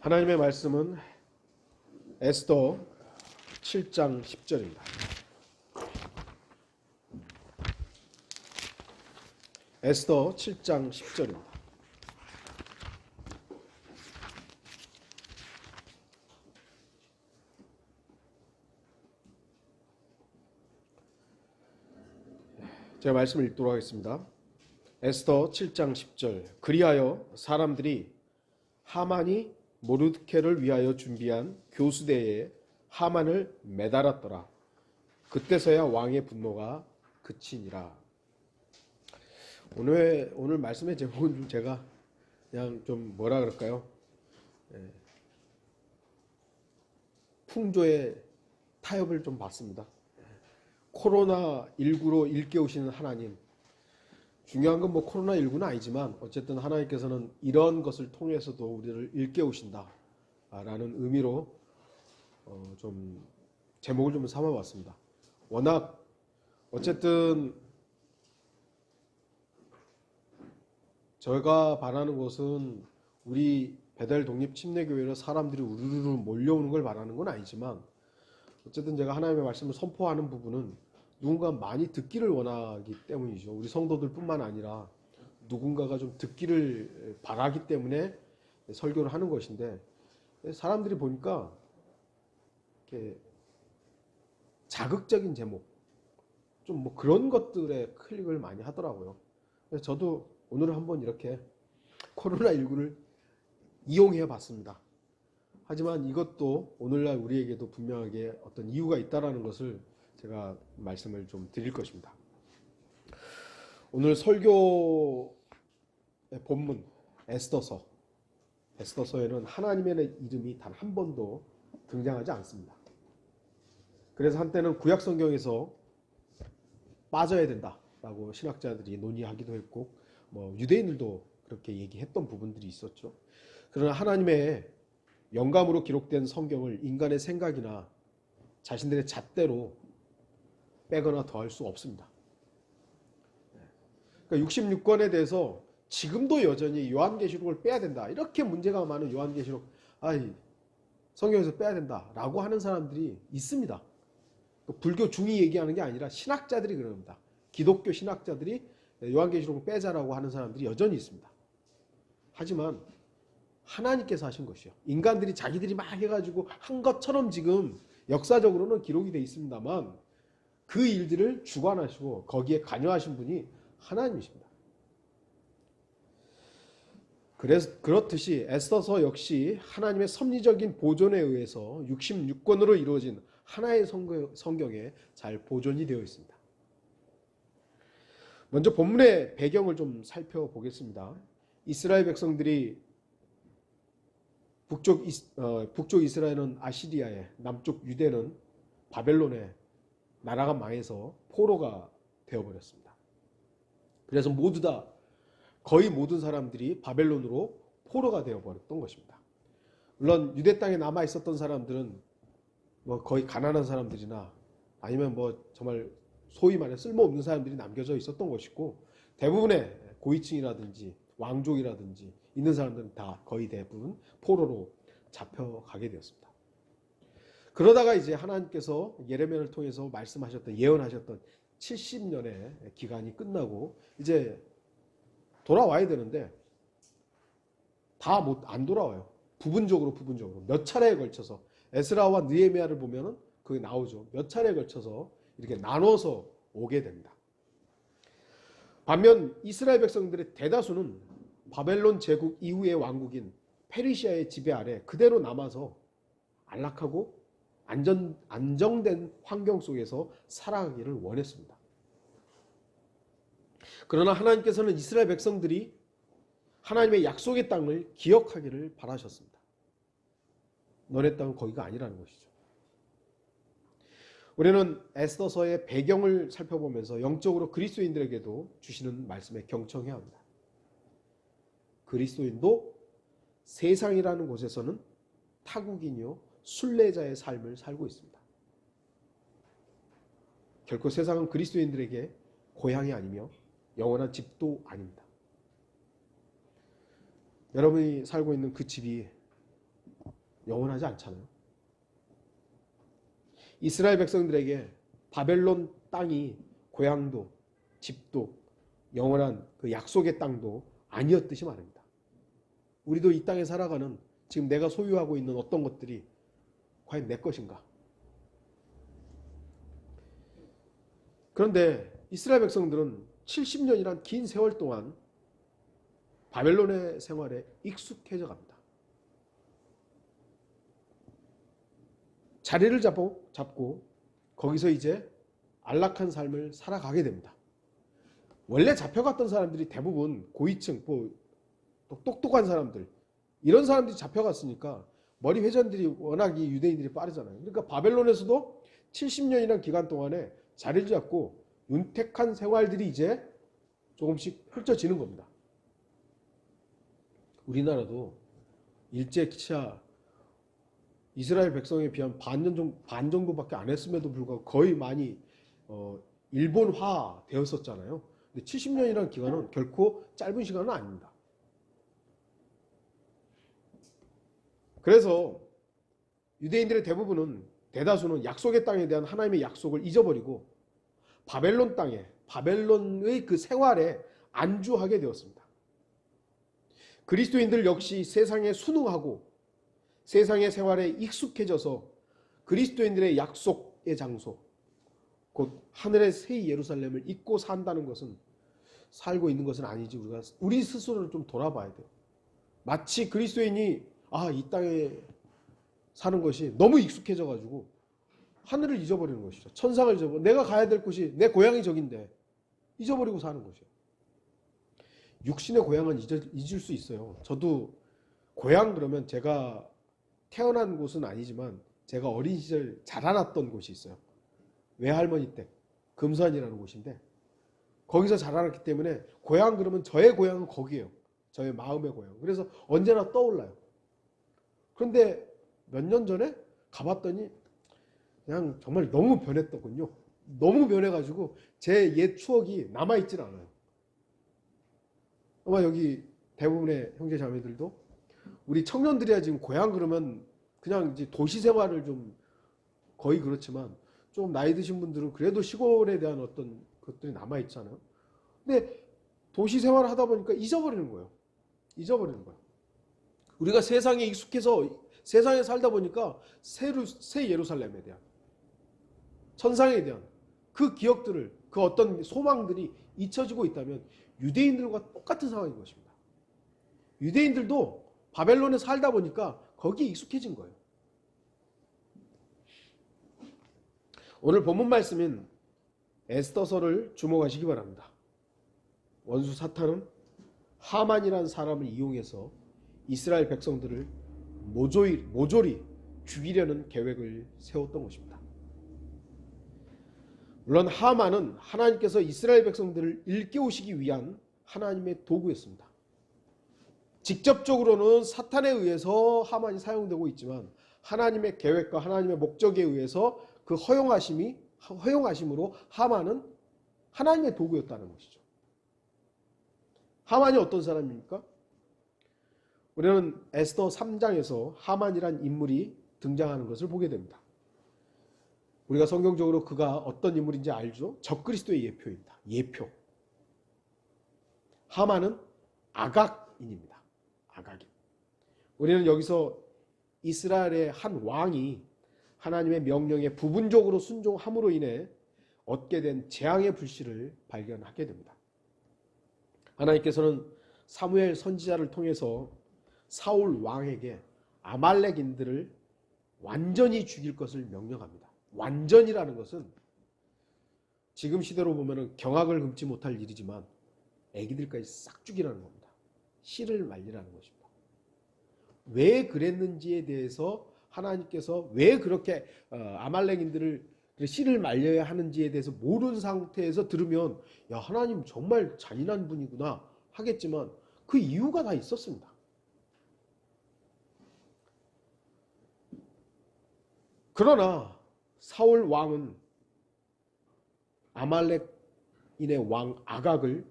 하나님의 말씀은 에스더 7장 10절입니다. 에스더 7장 10절입니다. 제가 말씀을 읽도록 하겠습니다. 에스더 7장 10절. 그리하여 사람들이 하만이 모르드케를 위하여 준비한 교수대에 하만을 매달았더라. 그때서야 왕의 분노가 그치니라. 오늘 말씀의 제목은 좀 제가 그냥 좀 뭐라 그럴까요? 풍조의 타협을 좀 받습니다. 코로나19로 일깨우시는 하나님. 중요한 건 뭐 코로나19는 아니지만 어쨌든 하나님께서는 이런 것을 통해서도 우리를 일깨우신다 라는 의미로 좀 제목을 좀 삼아봤습니다. 워낙 어쨌든 제가 바라는 것은 우리 베델 독립침례교회로 사람들이 우르르 몰려오는 걸 바라는 건 아니지만 어쨌든 제가 하나님의 말씀을 선포하는 부분은 누군가 많이 듣기를 원하기 때문이죠. 우리 성도들뿐만 아니라 누군가가 좀 듣기를 바라기 때문에 설교를 하는 것인데, 사람들이 보니까 이렇게 자극적인 제목, 좀 뭐 그런 것들에 클릭을 많이 하더라고요. 그래서 저도 오늘 한번 이렇게 코로나19를 이용해 봤습니다. 하지만 이것도 오늘날 우리에게도 분명하게 어떤 이유가 있다는 것을 제가 말씀을 좀 드릴 것입니다. 오늘 설교의 본문 에스더서에는 하나님의 이름이 단 한 번도 등장하지 않습니다. 그래서 한때는 구약 성경에서 빠져야 된다라고 신학자들이 논의하기도 했고, 뭐 유대인들도 그렇게 얘기했던 부분들이 있었죠. 그러나 하나님의 영감으로 기록된 성경을 인간의 생각이나 자신들의 잣대로 빼거나 더할 수 없습니다. 그러니까 66권에 대해서 지금도 여전히 요한계시록을 빼야 된다, 이렇게 문제가 많은 요한계시록 성경에서 빼야 된다라고 하는 사람들이 있습니다. 불교 중이 얘기하는 게 아니라 신학자들이 그럽니다. 기독교 신학자들이 요한계시록을 빼자라고 하는 사람들이 여전히 있습니다. 하지만 하나님께서 하신 것이요, 인간들이 자기들이 막 해가지고 한 것처럼 지금 역사적으로는 기록이 되어 있습니다만 그 일들을 주관하시고 거기에 관여하신 분이 하나님이십니다. 그렇듯이 에스더서 역시 하나님의 섭리적인 보존에 의해서 66권으로 이루어진 하나의 성경에 잘 보존이 되어 있습니다. 먼저 본문의 배경을 좀 살펴보겠습니다. 이스라엘 백성들이 북쪽 이스라엘은 아시리아에, 남쪽 유대는 바벨론에 나라가 망해서 포로가 되어버렸습니다. 그래서 거의 모든 사람들이 바벨론으로 포로가 되어버렸던 것입니다. 물론 유대 땅에 남아 있었던 사람들은 뭐 거의 가난한 사람들이나 아니면 뭐 정말 소위 말해 쓸모없는 사람들이 남겨져 있었던 것이고, 대부분의 고위층이라든지 왕족이라든지 있는 사람들은 다 거의 대부분 포로로 잡혀가게 되었습니다. 그러다가 이제 하나님께서 예레미야를 통해서 말씀하셨던, 예언하셨던 70년의 기간이 끝나고 이제 돌아와야 되는데 다 안 돌아와요. 부분적으로 몇 차례에 걸쳐서, 에스라와 느헤미야를 보면은 그게 나오죠. 몇 차례에 걸쳐서 이렇게 나눠서 오게 됩니다. 반면 이스라엘 백성들의 대다수는 바벨론 제국 이후의 왕국인 페르시아의 지배 아래 그대로 남아서 안락하고 안정된 환경 속에서 살아가기를 원했습니다. 그러나 하나님께서는 이스라엘 백성들이 하나님의 약속의 땅을 기억하기를 바라셨습니다. 너네 땅은 거기가 아니라는 것이죠. 우리는 에스더서의 배경을 살펴보면서 영적으로 그리스도인들에게도 주시는 말씀에 경청해야 합니다. 그리스도인도 세상이라는 곳에서는 타국인이요 순례자의 삶을 살고 있습니다. 결코 세상은 그리스도인들에게 고향이 아니며 영원한 집도 아닙니다. 여러분이 살고 있는 그 집이 영원하지 않잖아요. 이스라엘 백성들에게 바벨론 땅이 고향도 집도 영원한 그 약속의 땅도 아니었듯이 말입니다. 우리도 이 땅에 살아가는 지금 내가 소유하고 있는 어떤 것들이 과연 내 것인가? 그런데 이스라엘 백성들은 70년이란 긴 세월 동안 바벨론의 생활에 익숙해져 갑니다. 자리를 잡고 거기서 이제 안락한 삶을 살아가게 됩니다. 원래 잡혀갔던 사람들이 대부분 고위층, 똑똑한 사람들, 이런 사람들이 잡혀갔으니까 머리 회전들이 워낙 이 유대인들이 빠르잖아요. 그러니까 바벨론에서도 70년이라는 기간 동안에 자리를 잡고 윤택한 생활들이 이제 조금씩 펼쳐지는 겁니다. 우리나라도 일제 기차 이스라엘 백성에 비한 반 정도밖에 안 했음에도 불구하고 거의 많이 일본화 되었었잖아요. 근데 70년이라는 기간은 결코 짧은 시간은 아닙니다. 그래서 유대인들의 대다수는 약속의 땅에 대한 하나님의 약속을 잊어버리고 바벨론 땅에, 바벨론의 그 생활에 안주하게 되었습니다. 그리스도인들 역시 세상에 순응하고 세상의 생활에 익숙해져서 그리스도인들의 약속의 장소, 곧 하늘의 새 예루살렘을 잊고 산다는 것은, 살고 있는 것은 아니지. 우리 스스로를 좀 돌아봐야 돼요. 마치 그리스도인이 이 땅에 사는 것이 너무 익숙해져가지고 하늘을 잊어버리는 것이죠. 천상을 잊어버리고 내가 가야 될 곳이 내 고향이 저긴데 잊어버리고 사는 것이에요. 육신의 고향은 잊을 수 있어요. 저도 고향 그러면 제가 태어난 곳은 아니지만 제가 어린 시절 자라났던 곳이 있어요. 외할머니 댁 금산이라는 곳인데 거기서 자라났기 때문에 고향 그러면 저의 고향은 거기예요. 저의 마음의 고향. 그래서 언제나 떠올라요. 그런데 몇 년 전에 가봤더니 그냥 정말 너무 변했더군요. 너무 변해가지고 제 옛 추억이 남아있질 않아요. 아마 여기 대부분의 형제 자매들도 우리 청년들이야 지금 고향 그러면 그냥 이제 도시 생활을 좀 거의 그렇지만 좀 나이 드신 분들은 그래도 시골에 대한 어떤 것들이 남아있잖아요. 근데 도시 생활을 하다 보니까 잊어버리는 거예요. 우리가 세상에 익숙해서 세상에 살다 보니까 새 예루살렘에 대한, 천상에 대한 그 기억들을, 그 어떤 소망들이 잊혀지고 있다면 유대인들과 똑같은 상황인 것입니다. 유대인들도 바벨론에 살다 보니까 거기에 익숙해진 거예요. 오늘 본문 말씀인 에스더서를 주목하시기 바랍니다. 원수 사탄은 하만이라는 사람을 이용해서 이스라엘 백성들을 모조리 죽이려는 계획을 세웠던 것입니다. 물론 하만은 하나님께서 이스라엘 백성들을 일깨우시기 위한 하나님의 도구였습니다. 직접적으로는 사탄에 의해서 하만이 사용되고 있지만 하나님의 계획과 하나님의 목적에 의해서 그 허용하심으로 하만은 하나님의 도구였다는 것이죠. 하만이 어떤 사람입니까? 우리는 에스더 3장에서 하만이란 인물이 등장하는 것을 보게 됩니다. 우리가 성경적으로 그가 어떤 인물인지 알죠? 적그리스도의 예표입니다. 예표. 하만은 아각인입니다. 아각인. 우리는 여기서 이스라엘의 한 왕이 하나님의 명령에 부분적으로 순종함으로 인해 얻게 된 재앙의 불씨를 발견하게 됩니다. 하나님께서는 사무엘 선지자를 통해서 사울 왕에게 아말렉인들을 완전히 죽일 것을 명령합니다. 완전이라는 것은 지금 시대로 보면 경악을 금치 못할 일이지만 애기들까지 싹 죽이라는 겁니다. 씨를 말리라는 것입니다. 왜 그랬는지에 대해서 하나님께서 왜 그렇게 아말렉인들을 씨를 말려야 하는지에 대해서 모르는 상태에서 들으면 야, 하나님 정말 잔인한 분이구나 하겠지만 그 이유가 다 있었습니다. 그러나 사울 왕은 아말렉인의 왕 아각을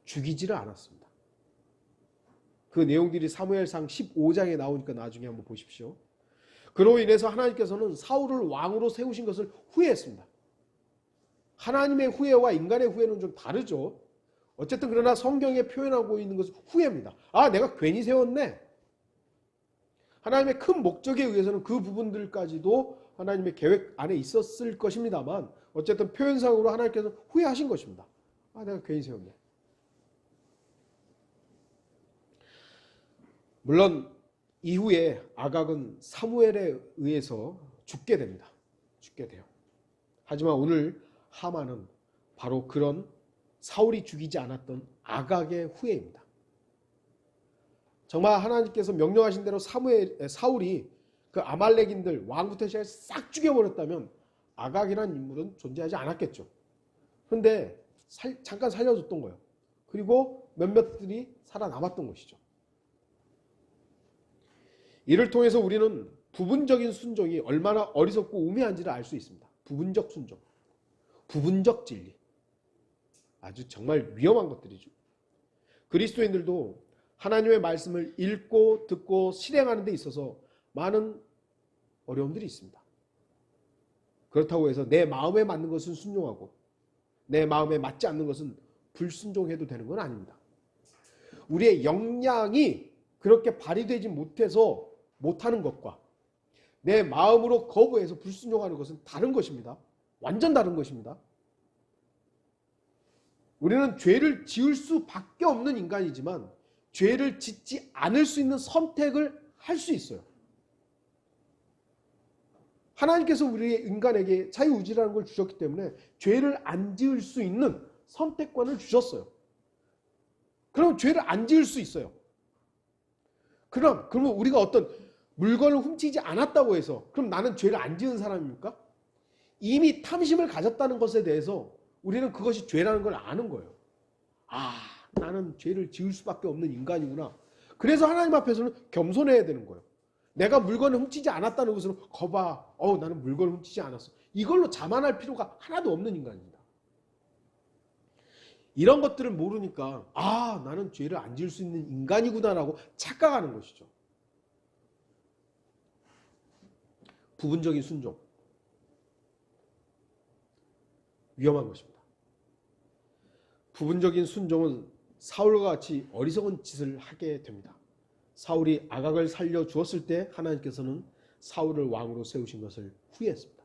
죽이지를 않았습니다. 그 내용들이 사무엘상 15장에 나오니까 나중에 한번 보십시오. 그로 인해서 하나님께서는 사울을 왕으로 세우신 것을 후회했습니다. 하나님의 후회와 인간의 후회는 좀 다르죠. 어쨌든 그러나 성경에 표현하고 있는 것은 후회입니다. 아, 내가 괜히 세웠네. 하나님의 큰 목적에 의해서는 그 부분들까지도 하나님의 계획 안에 있었을 것입니다만 어쨌든 표현상으로 하나님께서 후회하신 것입니다. 아, 내가 괜히 세웠네. 물론 이후에 아각은 사무엘에 의해서 죽게 됩니다. 죽게 돼요. 하지만 오늘 하만은 바로 그런 사울이 죽이지 않았던 아각의 후예입니다. 정말 하나님께서 명령하신 대로 사울이 그 아말렉인들 왕부터 시작해서 싹 죽여버렸다면 아각이라는 인물은 존재하지 않았겠죠. 그런데 잠깐 살려줬던 거예요. 그리고 몇몇들이 살아남았던 것이죠. 이를 통해서 우리는 부분적인 순종이 얼마나 어리석고 우매한지를 알 수 있습니다. 부분적 순종, 부분적 진리. 아주 정말 위험한 것들이죠. 그리스도인들도 하나님의 말씀을 읽고 듣고 실행하는 데 있어서 많은 어려움들이 있습니다. 그렇다고 해서 내 마음에 맞는 것은 순종하고 내 마음에 맞지 않는 것은 불순종해도 되는 건 아닙니다. 우리의 역량이 그렇게 발휘되지 못해서 못하는 것과 내 마음으로 거부해서 불순종하는 것은 다른 것입니다. 완전 다른 것입니다. 우리는 죄를 지을 수밖에 없는 인간이지만 죄를 짓지 않을 수 있는 선택을 할 수 있어요. 하나님께서 우리 인간에게 자유의지라는 걸 주셨기 때문에 죄를 안 지을 수 있는 선택권을 주셨어요. 그럼 죄를 안 지을 수 있어요. 그러면 우리가 어떤 물건을 훔치지 않았다고 해서 그럼 나는 죄를 안 지은 사람입니까? 이미 탐심을 가졌다는 것에 대해서 우리는 그것이 죄라는 걸 아는 거예요. 아, 나는 죄를 지을 수밖에 없는 인간이구나. 그래서 하나님 앞에서는 겸손해야 되는 거예요. 내가 물건을 훔치지 않았다는 것으로 거봐. 나는 물건을 훔치지 않았어. 이걸로 자만할 필요가 하나도 없는 인간입니다. 이런 것들을 모르니까 아, 나는 죄를 안 지을 수 있는 인간이구나라고 착각하는 것이죠. 부분적인 순종. 위험한 것입니다. 부분적인 순종은 사울과 같이 어리석은 짓을 하게 됩니다. 사울이 아각을 살려주었을 때 하나님께서는 사울을 왕으로 세우신 것을 후회했습니다.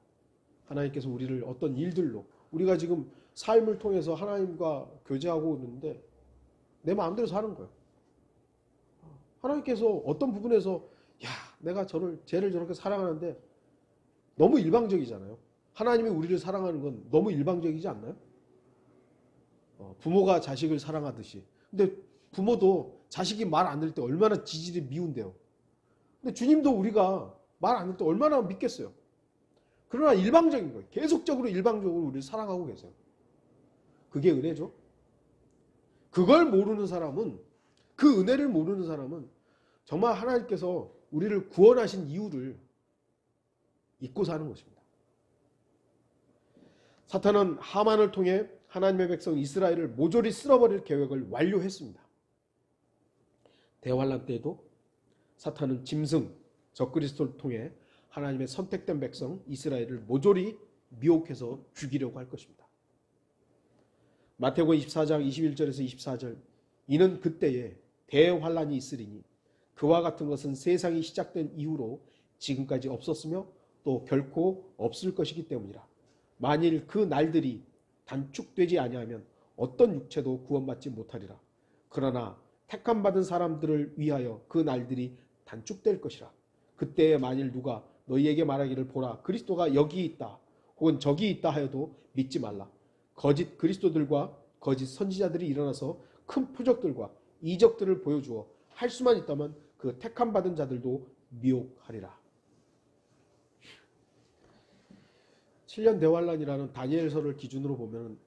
하나님께서 우리를 어떤 일들로 우리가 지금 삶을 통해서 하나님과 교제하고 있는데 내 마음대로 사는 거예요. 하나님께서 어떤 부분에서 내가 쟤를 저렇게 사랑하는데 너무 일방적이잖아요. 하나님이 우리를 사랑하는 건 너무 일방적이지 않나요? 부모가 자식을 사랑하듯이. 근데 부모도 자식이 말 안 들을 때 얼마나 지지를 미운데요. 근데 주님도 우리가 말 안 들을 때 얼마나 믿겠어요. 그러나 일방적인 거예요. 계속적으로 일방적으로 우리를 사랑하고 계세요. 그게 은혜죠. 그걸 모르는 사람은, 그 은혜를 모르는 사람은 정말 하나님께서 우리를 구원하신 이유를 잊고 사는 것입니다. 사탄은 하만을 통해 하나님의 백성 이스라엘을 모조리 쓸어버릴 계획을 완료했습니다. 대환란 때에도 사탄은 짐승 적그리스도를 통해 하나님의 선택된 백성 이스라엘을 모조리 미혹해서 죽이려고 할 것입니다. 마태복음 24장 21절에서 24절 이는 그때에 대환란이 있으리니 그와 같은 것은 세상이 시작된 이후로 지금까지 없었으며 또 결코 없을 것이기 때문이라. 만일 그 날들이 단축되지 아니하면 어떤 육체도 구원받지 못하리라. 그러나 택함받은 사람들을 위하여 그 날들이 단축될 것이라. 그때에 만일 누가 너희에게 말하기를 보라 그리스도가 여기 있다 혹은 저기 있다 하여도 믿지 말라. 거짓 그리스도들과 거짓 선지자들이 일어나서 큰 표적들과 이적들을 보여주어 할 수만 있다면 그 택함받은 자들도 미혹하리라. 7년 대환란이라는 다니엘서를 기준으로 보면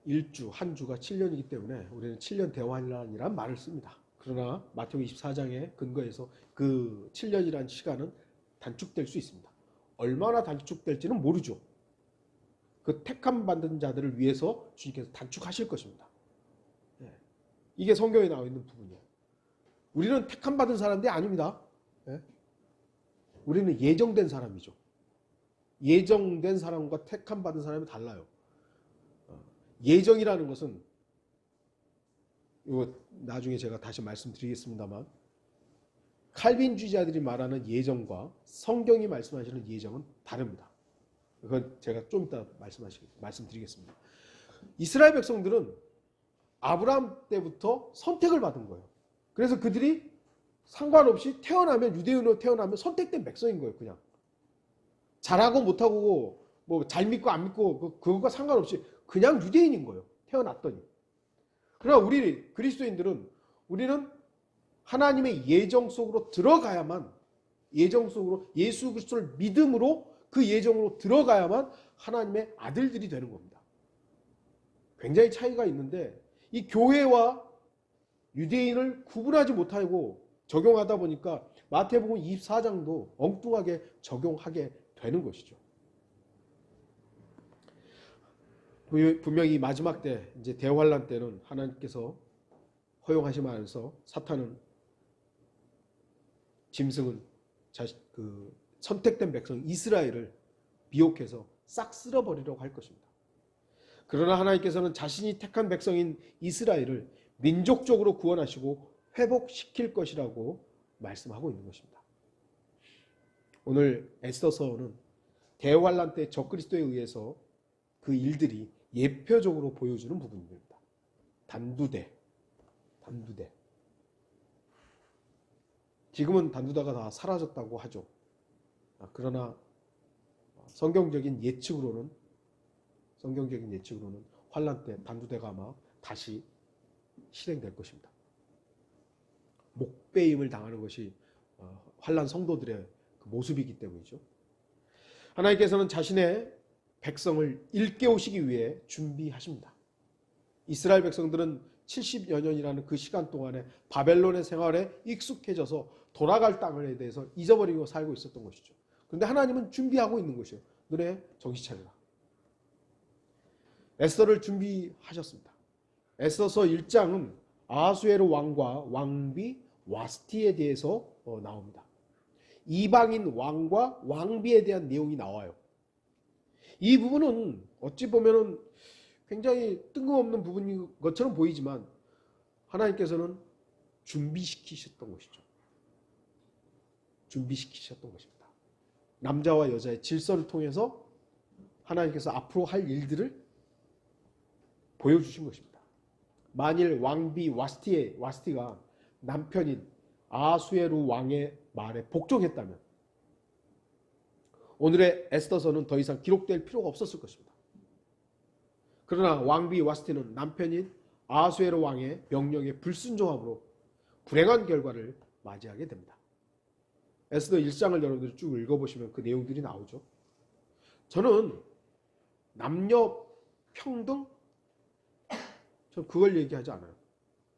한 주가 7년이기 때문에 우리는 7년 대환란이란 말을 씁니다. 그러나 마태복음 24장에 근거해서 그 7년이라는 시간은 단축될 수 있습니다. 얼마나 단축될지는 모르죠. 그 택함 받은 자들을 위해서 주님께서 단축하실 것입니다. 이게 성경에 나와 있는 부분이에요. 우리는 택함 받은 사람들이 아닙니다. 우리는 예정된 사람이죠. 예정된 사람과 택함 받은 사람이 달라요. 예정이라는 것은 이거 나중에 제가 다시 말씀드리겠습니다만 칼빈주의자들이 말하는 예정과 성경이 말씀하시는 예정은 다릅니다. 그건 제가 좀 이따 말씀드리겠습니다. 이스라엘 백성들은 아브라함 때부터 선택을 받은 거예요. 그래서 그들이 상관없이 태어나면 유대인으로 태어나면 선택된 백성인 거예요. 그냥 잘하고 못하고 뭐 잘 믿고 안 믿고 그것과 상관없이 그냥 유대인인 거예요. 태어났더니. 그러나 우리 그리스도인들은 우리는 하나님의 예정 속으로 들어가야만 예정 속으로 예수 그리스도를 믿음으로 그 예정으로 들어가야만 하나님의 아들들이 되는 겁니다. 굉장히 차이가 있는데 이 교회와 유대인을 구분하지 못하고 적용하다 보니까 마태복음 24장도 엉뚱하게 적용하게 되는 것이죠. 분명히 마지막 때 이제 대환란 때는 하나님께서 허용하시면서 사탄은 짐승은 선택된 백성 이스라엘을 미혹해서 싹 쓸어버리려고 할 것입니다. 그러나 하나님께서는 자신이 택한 백성인 이스라엘을 민족적으로 구원하시고 회복시킬 것이라고 말씀하고 있는 것입니다. 오늘 에스더서는 대환란 때 적그리스도에 의해서 그 일들이 예표적으로 보여주는 부분입니다. 단두대. 지금은 단두대가 다 사라졌다고 하죠. 그러나 성경적인 예측으로는 환란 때 단두대가 아마 다시 실행될 것입니다. 목배임을 당하는 것이 환란 성도들의 그 모습이기 때문이죠. 하나님께서는 자신의 백성을 일깨우시기 위해 준비하십니다. 이스라엘 백성들은 70여 년이라는 그 시간 동안에 바벨론의 생활에 익숙해져서 돌아갈 땅에 대해서 잊어버리고 살고 있었던 것이죠. 그런데 하나님은 준비하고 있는 것이요. 너네 정신 차려라. 에스더를 준비하셨습니다. 에스더서 1장은 아하수에로 왕과 왕비 와스티에 대해서 나옵니다. 이방인 왕과 왕비에 대한 내용이 나와요. 이 부분은 어찌 보면은 굉장히 뜬금없는 부분인 것처럼 보이지만 하나님께서는 준비시키셨던 것이죠. 남자와 여자의 질서를 통해서 하나님께서 앞으로 할 일들을 보여주신 것입니다. 만일 왕비 와스티가 남편인 아하수에로 왕의 말에 복종했다면 오늘의 에스더서는 더 이상 기록될 필요가 없었을 것입니다. 그러나 왕비 와스티는 남편인 아하수에로 왕의 명령에 불순종함으로 불행한 결과를 맞이하게 됩니다. 에스더 1장을 여러분들이 쭉 읽어보시면 그 내용들이 나오죠. 저는 남녀 평등? 저는 그걸 얘기하지 않아요.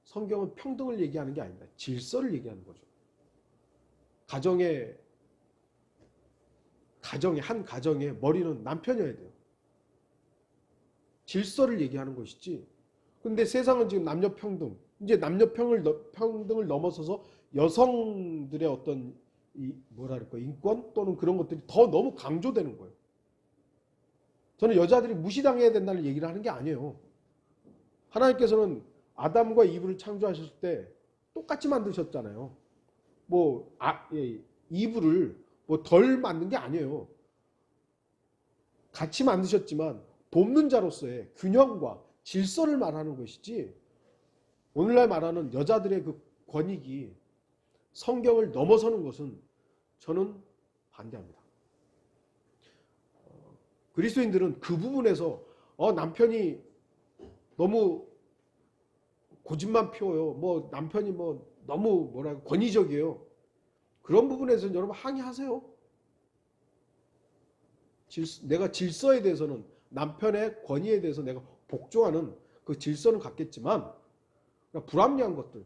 성경은 평등을 얘기하는 게 아닙니다. 질서를 얘기하는 거죠. 한 가정의 머리는 남편이어야 돼요. 질서를 얘기하는 것이지. 근데 세상은 지금 남녀 평등, 이제 남녀 평등을 넘어서서 여성들의 어떤 인권 또는 그런 것들이 더 너무 강조되는 거예요. 저는 여자들이 무시당해야 된다는 얘기를 하는 게 아니에요. 하나님께서는 아담과 이브를 창조하셨을 때 똑같이 만드셨잖아요. 이브를 덜 만든 게 아니에요. 같이 만드셨지만 돕는 자로서의 균형과 질서를 말하는 것이지 오늘날 말하는 여자들의 그 권익이 성경을 넘어서는 것은 저는 반대합니다. 그리스도인들은 그 부분에서 남편이 너무 고집만 피워요. 남편이 너무 권위적이에요. 그런 부분에서는 여러분 항의하세요. 내가 질서에 대해서는 남편의 권위에 대해서 내가 복종하는 그 질서는 갖겠지만 불합리한 것들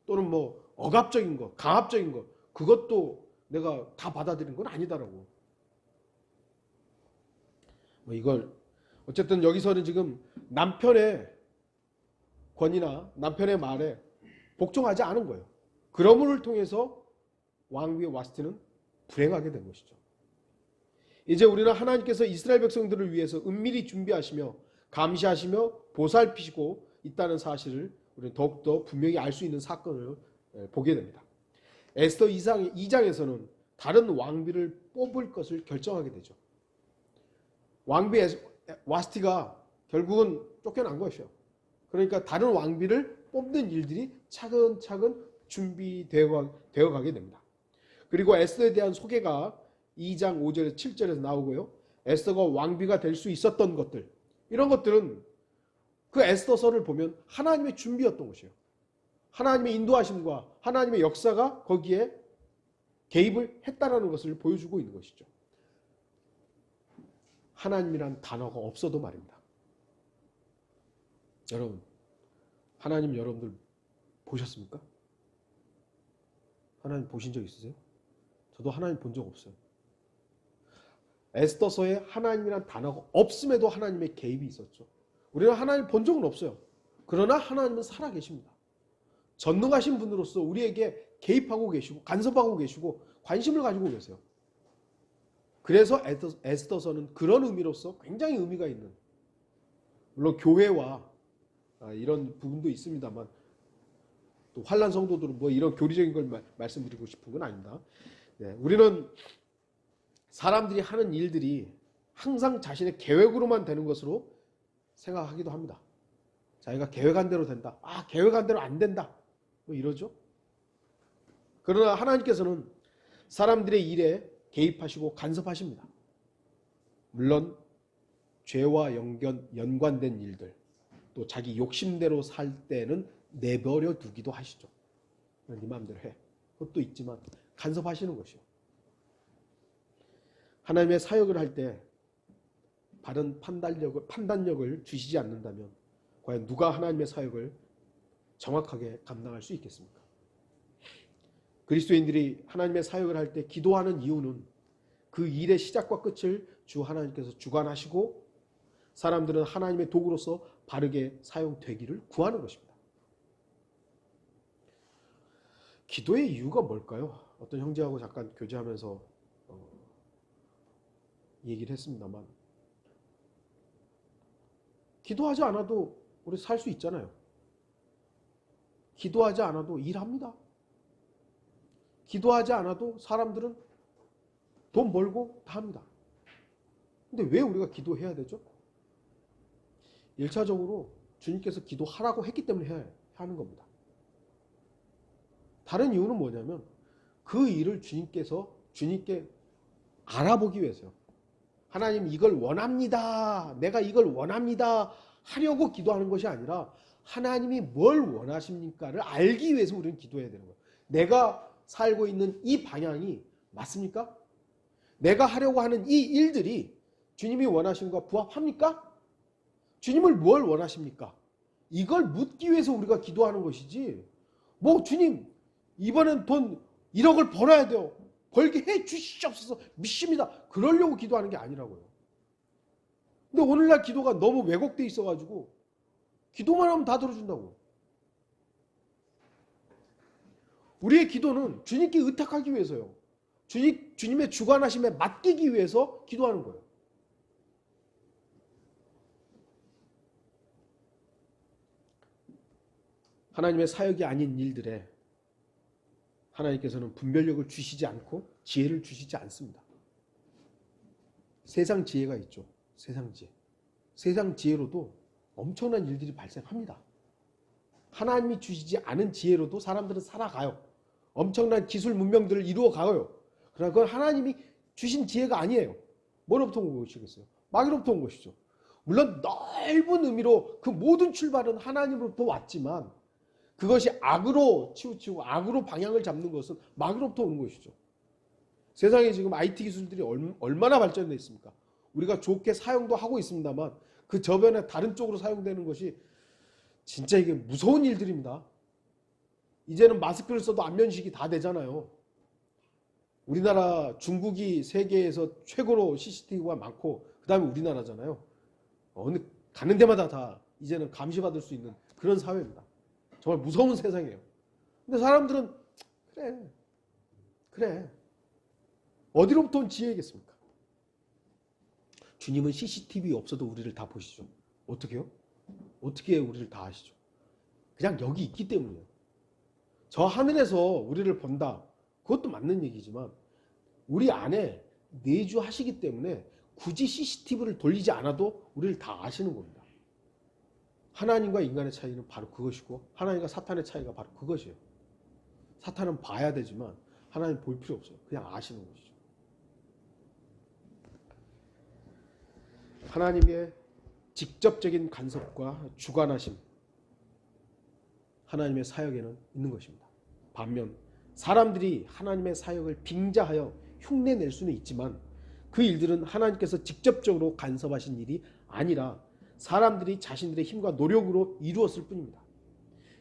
또는 억압적인 것, 강압적인 것 그것도 내가 다 받아들이는 건 아니다라고. 이걸 어쨌든 여기서는 지금 남편의 권위나 남편의 말에 복종하지 않은 거예요. 그러므를 통해서 왕비의 와스티는 불행하게 된 것이죠. 이제 우리는 하나님께서 이스라엘 백성들을 위해서 은밀히 준비하시며 감시하시며 보살피시고 있다는 사실을 우리는 더욱더 분명히 알 수 있는 사건을 보게 됩니다. 에스더 2장에서는 다른 왕비를 뽑을 것을 결정하게 되죠. 왕비 와스티가 결국은 쫓겨난 것이요. 그러니까 다른 왕비를 뽑는 일들이 차근차근 준비되어 가게 됩니다. 그리고 에스더에 대한 소개가 2장 5절에서 7절에서 나오고요. 에스더가 왕비가 될 수 있었던 것들, 이런 것들은 그 에스더서를 보면 하나님의 준비였던 것이에요. 하나님의 인도하심과 하나님의 역사가 거기에 개입을 했다라는 것을 보여주고 있는 것이죠. 하나님이란 단어가 없어도 말입니다. 여러분, 하나님 여러분들 보셨습니까? 하나님 보신 적 있으세요? 저도 하나님 본 적 없어요. 에스더서에 하나님이란 단어가 없음에도 하나님의 개입이 있었죠. 우리는 하나님 본 적은 없어요. 그러나 하나님은 살아계십니다. 전능하신 분으로서 우리에게 개입하고 계시고 간섭하고 계시고 관심을 가지고 계세요. 그래서 에스더서는 그런 의미로서 굉장히 의미가 있는, 물론 교회와 이런 부분도 있습니다만 또 환난 성도들은 뭐 이런 교리적인 걸 말씀드리고 싶은 건 아닙니다. 네, 우리는 사람들이 하는 일들이 항상 자신의 계획으로만 되는 것으로 생각하기도 합니다. 자기가 계획한 대로 된다. 계획한 대로 안 된다. 뭐 이러죠. 그러나 하나님께서는 사람들의 일에 개입하시고 간섭하십니다. 물론 죄와 연관된 일들, 또 자기 욕심대로 살 때는 내버려 두기도 하시죠. 네 마음대로 해. 그것도 있지만 간섭하시는 것이요. 하나님의 사역을 할 때 바른 판단력을 주시지 않는다면 과연 누가 하나님의 사역을 정확하게 감당할 수 있겠습니까? 그리스도인들이 하나님의 사역을 할 때 기도하는 이유는 그 일의 시작과 끝을 주 하나님께서 주관하시고 사람들은 하나님의 도구로서 바르게 사용되기를 구하는 것입니다. 기도의 이유가 뭘까요? 어떤 형제하고 잠깐 교제하면서 얘기를 했습니다만, 기도하지 않아도 우리 살 수 있잖아요. 기도하지 않아도 일합니다. 기도하지 않아도 사람들은 돈 벌고 다 합니다. 근데 왜 우리가 기도해야 되죠? 1차적으로 주님께서 기도하라고 했기 때문에 해야 하는 겁니다. 다른 이유는 뭐냐면 그 일을 주님께 알아보기 위해서요. 하나님 이걸 원합니다. 내가 이걸 원합니다. 하려고 기도하는 것이 아니라 하나님이 뭘 원하십니까를 알기 위해서 우리는 기도해야 되는 거예요. 내가 살고 있는 이 방향이 맞습니까? 내가 하려고 하는 이 일들이 주님이 원하시는 것과 부합합니까? 주님을 뭘 원하십니까? 이걸 묻기 위해서 우리가 기도하는 것이지, 뭐 주님 이번엔 돈 1억을 벌어야 돼요. 벌게 해 주시옵소서 믿습니다. 그러려고 기도하는 게 아니라고요. 근데 오늘날 기도가 너무 왜곡되어 있어가지고 기도만 하면 다 들어준다고. 우리의 기도는 주님께 의탁하기 위해서요. 주님의 주관하심에 맡기기 위해서 기도하는 거예요. 하나님의 사역이 아닌 일들에 하나님께서는 분별력을 주시지 않고 지혜를 주시지 않습니다. 세상 지혜가 있죠. 세상 지혜. 세상 지혜로도 엄청난 일들이 발생합니다. 하나님이 주시지 않은 지혜로도 사람들은 살아가요. 엄청난 기술 문명들을 이루어가요. 그러나 그건 하나님이 주신 지혜가 아니에요. 뭐로부터 온 것이겠어요? 마귀로부터 온 것이죠. 물론 넓은 의미로 그 모든 출발은 하나님으로부터 왔지만 그것이 악으로 치우치고 악으로 방향을 잡는 것은 마귀로부터 오는 것이죠. 세상에 지금 IT 기술들이 얼마나 발전되어 있습니까? 우리가 좋게 사용도 하고 있습니다만 그 저변에 다른 쪽으로 사용되는 것이 진짜 이게 무서운 일들입니다. 이제는 마스크를 써도 안면식이 다 되잖아요. 우리나라, 중국이 세계에서 최고로 CCTV가 많고 그 다음에 우리나라잖아요. 어느 가는 데마다 다 이제는 감시받을 수 있는 그런 사회입니다. 정말 무서운 세상이에요. 근데 사람들은 그래 어디로부터 온 지혜겠습니까? 주님은 CCTV 없어도 우리를 다 보시죠. 어떻게요? 어떻게 우리를 다 아시죠? 그냥 여기 있기 때문이에요. 저 하늘에서 우리를 본다. 그것도 맞는 얘기지만 우리 안에 내주하시기 때문에 굳이 CCTV를 돌리지 않아도 우리를 다 아시는 겁니다. 하나님과 인간의 차이는 바로 그것이고 하나님과 사탄의 차이가 바로 그것이에요. 사탄은 봐야 되지만 하나님 볼 필요 없어요. 그냥 아시는 것이죠. 하나님의 직접적인 간섭과 주관하심, 하나님의 사역에는 있는 것입니다. 반면 사람들이 하나님의 사역을 빙자하여 흉내낼 수는 있지만 그 일들은 하나님께서 직접적으로 간섭하신 일이 아니라 사람들이 자신들의 힘과 노력으로 이루었을 뿐입니다.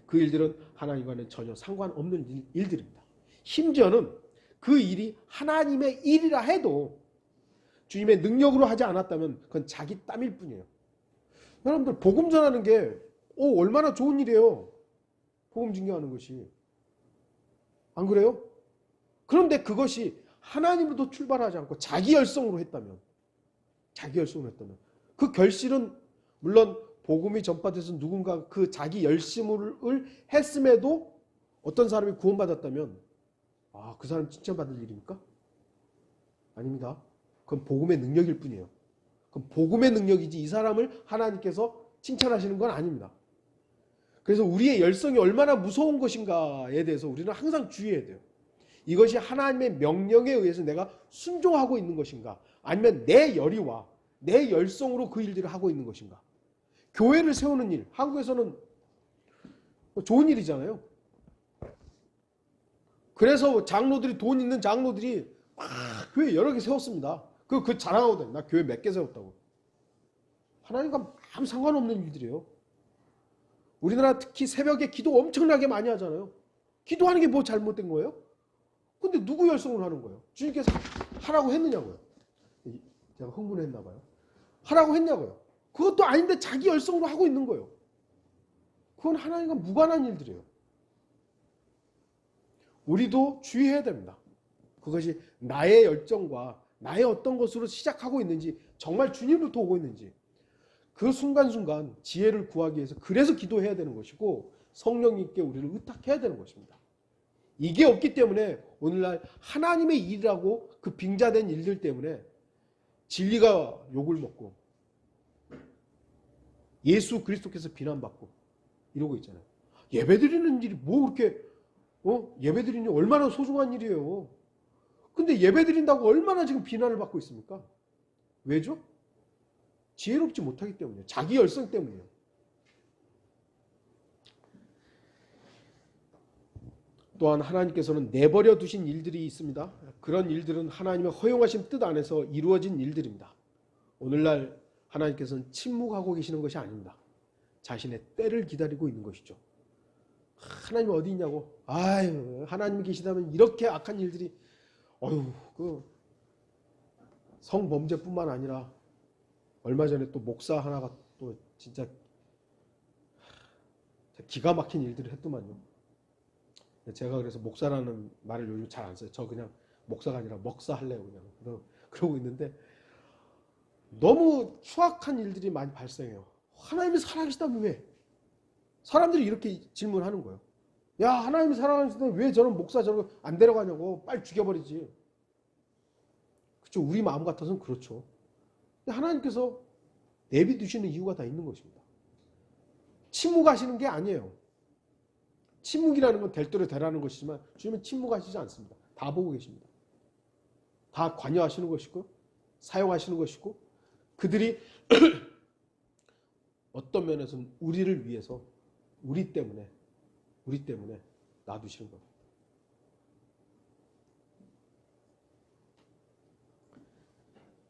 그 일들은 하나님과는 전혀 상관없는 일들입니다. 심지어는 그 일이 하나님의 일이라 해도 주님의 능력으로 하지 않았다면 그건 자기 땀일 뿐이에요. 여러분들 복음 전하는 게 얼마나 좋은 일이에요. 복음 증거하는 것이. 안 그래요? 그런데 그것이 하나님으로도 출발하지 않고 자기 열성으로 했다면 그 결실은 물론 복음이 전파돼서 누군가 그 자기 열심을 했음에도 어떤 사람이 구원받았다면 그 사람 칭찬받을 일입니까? 아닙니다. 그건 복음의 능력일 뿐이에요. 그건 복음의 능력이지 이 사람을 하나님께서 칭찬하시는 건 아닙니다. 그래서 우리의 열성이 얼마나 무서운 것인가에 대해서 우리는 항상 주의해야 돼요. 이것이 하나님의 명령에 의해서 내가 순종하고 있는 것인가, 아니면 내 열의와 내 열성으로 그 일들을 하고 있는 것인가. 교회를 세우는 일, 한국에서는 좋은 일이잖아요. 그래서 장로들이, 돈 있는 장로들이 막 교회 여러 개 세웠습니다. 그 자랑하거든요. 나 교회 몇 개 세웠다고. 하나님과 아무 상관없는 일들이에요. 우리나라 특히 새벽에 기도 엄청나게 많이 하잖아요. 기도하는 게 뭐 잘못된 거예요? 근데 누구 열성으로 하는 거예요? 주님께서 하라고 했느냐고요. 제가 흥분했나 봐요. 하라고 했냐고요. 그것도 아닌데 자기 열성으로 하고 있는 거예요. 그건 하나님과 무관한 일들이에요. 우리도 주의해야 됩니다. 그것이 나의 열정과 나의 어떤 것으로 시작하고 있는지, 정말 주님으로부터 오고 있는지, 그 순간순간 지혜를 구하기 위해서 그래서 기도해야 되는 것이고 성령님께 우리를 의탁해야 되는 것입니다. 이게 없기 때문에 오늘날 하나님의 일이라고 그 빙자된 일들 때문에 진리가 욕을 먹고 예수 그리스도께서 비난받고 이러고 있잖아요. 예배드리는 일이 뭐 그렇게 예배드리는 일이 얼마나 소중한 일이에요. 근데 예배드린다고 얼마나 지금 비난을 받고 있습니까? 왜죠? 지혜롭지 못하기 때문이에요. 자기 열성 때문이에요. 또한 하나님께서는 내버려 두신 일들이 있습니다. 그런 일들은 하나님의 허용하신 뜻 안에서 이루어진 일들입니다. 오늘날 하나님께서는 침묵하고 계시는 것이 아닙니다. 자신의 때를 기다리고 있는 것이죠. 하나님 어디 있냐고. 하나님이 계시다면 이렇게 악한 일들이 그 성범죄뿐만 아니라 얼마 전에 또 목사 하나가 또 진짜 기가 막힌 일들을 했더만요. 제가 그래서 목사라는 말을 요즘 잘 안 써요. 저 그냥 목사가 아니라 먹사 할래요. 그냥 그러고 있는데 너무 추악한 일들이 많이 발생해요. 하나님이 살아계시다면 왜? 사람들이 이렇게 질문하는 거예요. 야, 하나님이 살아계시다면 왜 저런 목사 저런 거 안 데려가냐고. 빨리 죽여버리지. 그렇죠. 우리 마음 같아서는 그렇죠. 근데 하나님께서 내비두시는 이유가 다 있는 것입니다. 침묵하시는 게 아니에요. 침묵이라는 건 될 대로 되라는 것이지만 주님은 침묵하시지 않습니다. 다 보고 계십니다. 다 관여하시는 것이고 사용하시는 것이고 그들이 어떤 면에서는 우리를 위해서 우리 때문에 놔두시는 겁니다.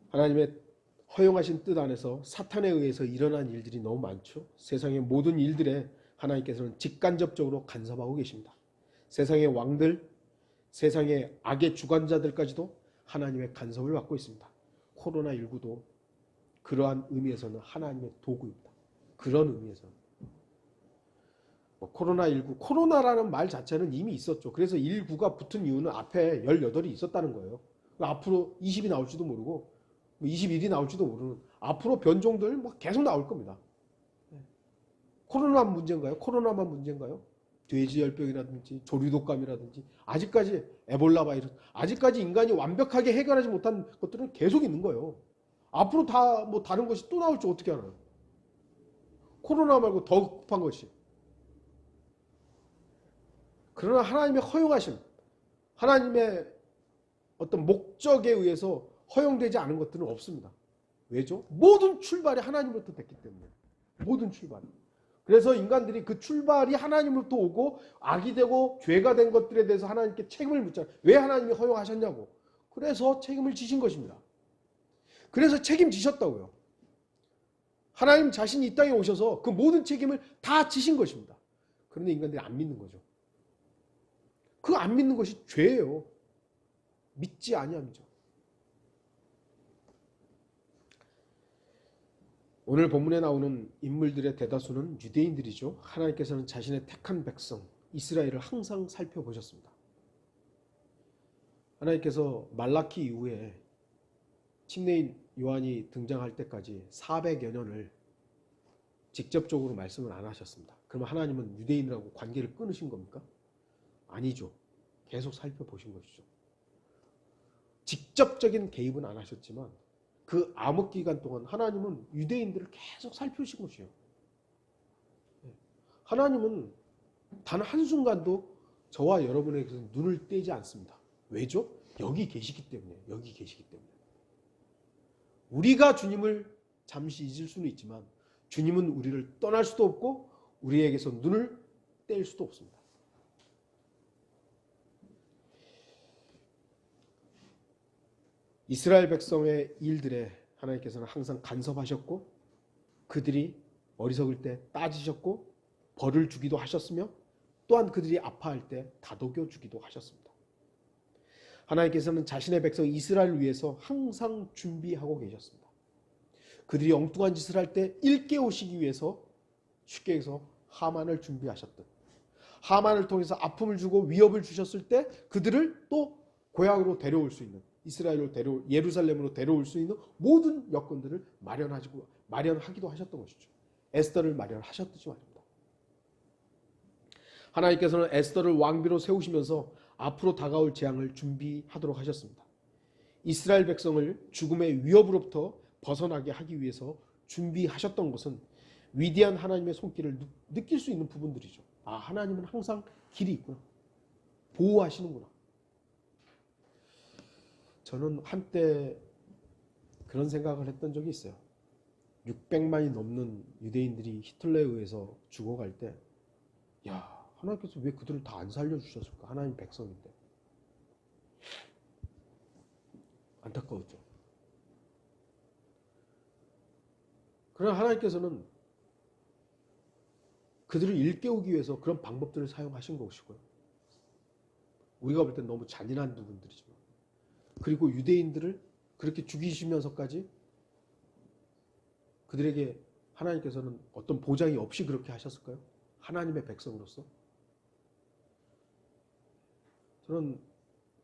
하나님의 허용하신 뜻 안에서 사탄에 의해서 일어난 일들이 너무 많죠. 세상의 모든 일들에 하나님께서는 직간접적으로 간섭하고 계십니다. 세상의 왕들, 세상의 악의 주관자들까지도 하나님의 간섭을 받고 있습니다. 코로나19도 그러한 의미에서는 하나님의 도구입니다. 그런 의미에서는. 코로나19, 코로나라는 말 자체는 이미 있었죠. 그래서 19가 붙은 이유는 앞에 18이 있었다는 거예요. 앞으로 20이 나올지도 모르고 21이 나올지도 모르는 앞으로 변종들 뭐 계속 나올 겁니다. 코로나만 문제인가요? 코로나만 문제인가요? 돼지열병이라든지 조류독감이라든지 아직까지 에볼라 바이러스 아직까지 인간이 완벽하게 해결하지 못한 것들은 계속 있는 거예요. 앞으로 다 뭐 다른 것이 또 나올지 어떻게 알아요? 코로나 말고 더 급한 것이. 그러나 하나님의 허용하심, 하나님의 어떤 목적에 의해서 허용되지 않은 것들은 없습니다. 왜죠? 모든 출발이 하나님으로부터 됐기 때문에. 모든 출발이. 그래서 인간들이 그 출발이 하나님으로부터 오고 악이 되고 죄가 된 것들에 대해서 하나님께 책임을 묻잖아요. 왜 하나님이 허용하셨냐고. 그래서 책임을 지신 것입니다. 그래서 책임지셨다고요. 하나님 자신이 이 땅에 오셔서 그 모든 책임을 다 지신 것입니다. 그런데 인간들이 안 믿는 거죠. 그 안 믿는 것이 죄예요. 믿지 아니함이죠. 오늘 본문에 나오는 인물들의 대다수는 유대인들이죠. 하나님께서는 자신의 택한 백성 이스라엘을 항상 살펴보셨습니다. 하나님께서 말라키 이후에 침례인 요한이 등장할 때까지 400여 년을 직접적으로 말씀을 안 하셨습니다. 그러면 하나님은 유대인들하고 관계를 끊으신 겁니까? 아니죠. 계속 살펴보신 것이죠. 직접적인 개입은 안 하셨지만 그 암흑 기간 동안 하나님은 유대인들을 계속 살펴보신 것이에요. 하나님은 단 한순간도 저와 여러분에게서 눈을 떼지 않습니다. 왜죠? 여기 계시기 때문에. 여기 계시기 때문에. 우리가 주님을 잠시 잊을 수는 있지만 주님은 우리를 떠날 수도 없고 우리에게서 눈을 뗄 수도 없습니다. 이스라엘 백성의 일들에 하나님께서는 항상 간섭하셨고 그들이 어리석을 때 따지셨고 벌을 주기도 하셨으며 또한 그들이 아파할 때 다독여 주기도 하셨습니다. 하나님께서는 자신의 백성 이스라엘을 위해서 항상 준비하고 계셨습니다. 그들이 엉뚱한 짓을 할 때 일깨우시기 위해서 쉽게 해서 하만을 준비하셨듯 하만을 통해서 아픔을 주고 위협을 주셨을 때 그들을 또 고향으로 데려올 수 있는 이스라엘로 예루살렘으로 데려올 수 있는 모든 여건들을 마련하기도 하셨던 것이죠. 에스더를 마련하셨듯이 말입니다. 하나님께서는 에스더를 왕비로 세우시면서 앞으로 다가올 재앙을 준비하도록 하셨습니다. 이스라엘 백성을 죽음의 위협으로부터 벗어나게 하기 위해서 준비하셨던 것은 위대한 하나님의 손길을 느낄 수 있는 부분들이죠. 아, 하나님은 항상 길이 있구나. 보호하시는구나. 저는 한때 그런 생각을 했던 적이 있어요. 600만이 넘는 유대인들이 히틀러에 의해서 죽어갈 때 야, 하나님께서 왜 그들을 다 안 살려주셨을까? 하나님 백성인데. 안타까웠죠. 그러나 하나님께서는 그들을 일깨우기 위해서 그런 방법들을 사용하신 것이고요. 우리가 볼 땐 너무 잔인한 부분들이지만 그리고 유대인들을 그렇게 죽이시면서까지 그들에게 하나님께서는 어떤 보장이 없이 그렇게 하셨을까요? 하나님의 백성으로서. 저는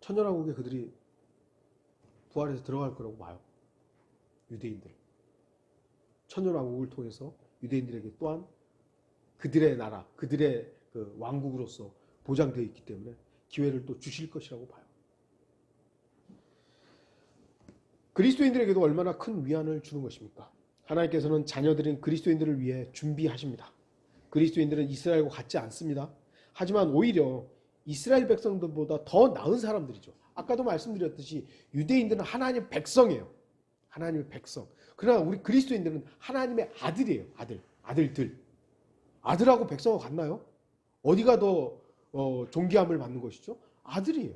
천년왕국에 그들이 부활해서 들어갈 거라고 봐요. 유대인들. 천년왕국을 통해서 유대인들에게 또한 그들의 나라, 그들의 그 왕국으로서 보장되어 있기 때문에 기회를 또 주실 것이라고 봐요. 그리스도인들에게도 얼마나 큰 위안을 주는 것입니까? 하나님께서는 자녀들인 그리스도인들을 위해 준비하십니다. 그리스도인들은 이스라엘과 같지 않습니다. 하지만 오히려 이스라엘 백성들보다 더 나은 사람들이죠. 아까도 말씀드렸듯이 유대인들은 하나님의 백성이에요. 하나님의 백성. 그러나 우리 그리스도인들은 하나님의 아들이에요. 아들들. 아들하고 백성하고 같나요? 어디가 더 존귀함을 받는 것이죠? 아들이에요.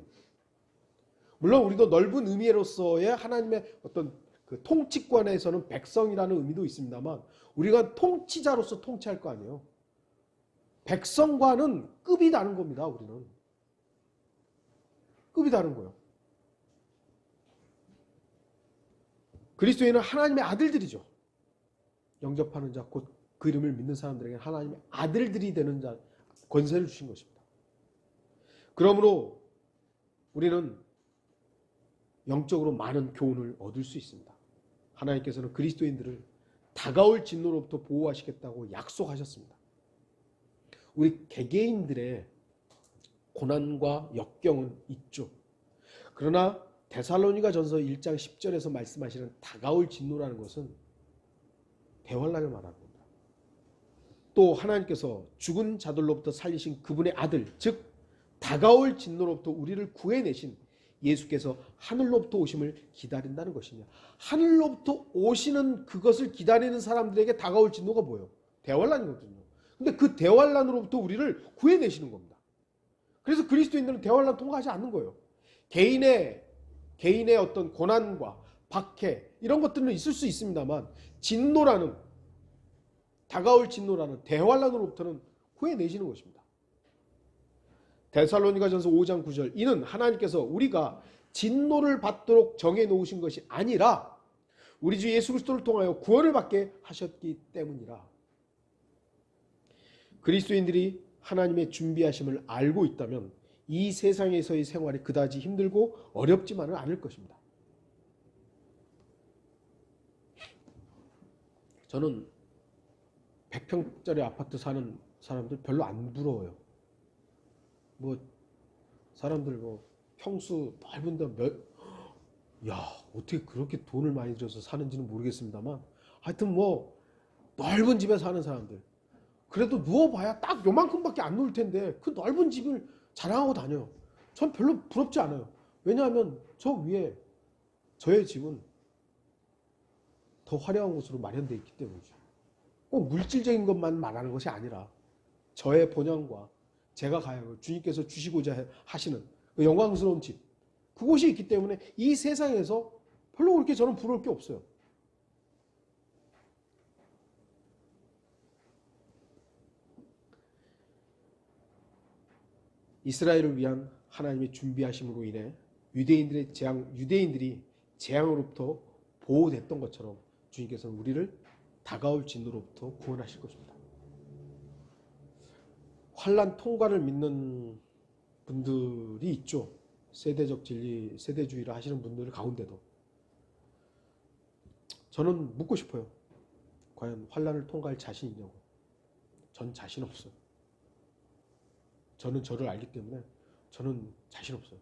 물론 우리도 넓은 의미로서의 하나님의 어떤 그 통치권에서는 백성이라는 의미도 있습니다만 우리가 통치자로서 통치할 거 아니에요. 백성과는 급이 다른 겁니다. 우리는. 급이 다른 거예요. 그리스도인은 하나님의 아들들이죠. 영접하는 자, 곧 그 이름을 믿는 사람들에게 하나님의 아들들이 되는 자 권세를 주신 것입니다. 그러므로 우리는 영적으로 많은 교훈을 얻을 수 있습니다. 하나님께서는 그리스도인들을 다가올 진노로부터 보호하시겠다고 약속하셨습니다. 우리 개개인들의 고난과 역경은 있죠. 그러나 데살로니가전서 1장 10절에서 말씀하시는 다가올 진노라는 것은 대환란을 말하는 겁니다. 또 하나님께서 죽은 자들로부터 살리신 그분의 아들, 즉 다가올 진노로부터 우리를 구해내신 예수께서 하늘로부터 오심을 기다린다는 것이냐. 하늘로부터 오시는 그것을 기다리는 사람들에게 다가올 진노가 뭐예요? 대환란이거든요. 근데 그 대환란으로부터 우리를 구해내시는 겁니다. 그래서 그리스도인들은 대환란 통과하지 않는 거예요. 개인의 어떤 고난과 박해 이런 것들은 있을 수 있습니다만 다가올 진노라는 대환란으로부터는 구해내시는 것입니다. 데살로니가전서 5장 9절 이는 하나님께서 우리가 진노를 받도록 정해 놓으신 것이 아니라 우리 주 예수 그리스도를 통하여 구원을 받게 하셨기 때문이라. 그리스도인들이 하나님의 준비하심을 알고 있다면 이 세상에서의 생활이 그다지 힘들고 어렵지만은 않을 것입니다. 저는 100평짜리 아파트 사는 사람들 별로 안 부러워요. 사람들 평수 넓은데 어떻게 그렇게 돈을 많이 들여서 사는지는 모르겠습니다만 하여튼 넓은 집에 사는 사람들 그래도 누워봐야 딱 요만큼밖에 안 누울 텐데 그 넓은 집을 자랑하고 다녀요. 전 별로 부럽지 않아요. 왜냐하면 저 위에 저의 집은 더 화려한 곳으로 마련되어 있기 때문이죠. 꼭 물질적인 것만 말하는 것이 아니라 저의 본향과 제가 주님께서 주시고자 하시는 그 영광스러운 집 그곳이 있기 때문에 이 세상에서 별로 그렇게 저는 부러울 게 없어요. 이스라엘을 위한 하나님의 준비하심으로 인해 유대인들이 재앙으로부터 보호됐던 것처럼 주님께서는 우리를 다가올 진노로부터 구원하실 것입니다. 환난 통과를 믿는 분들이 있죠. 세대적 진리, 세대주의를 하시는 분들 가운데도 저는 묻고 싶어요. 과연 환난을 통과할 자신 있냐고. 전 자신 없어요. 저는 저를 알기 때문에 저는 자신 없어요.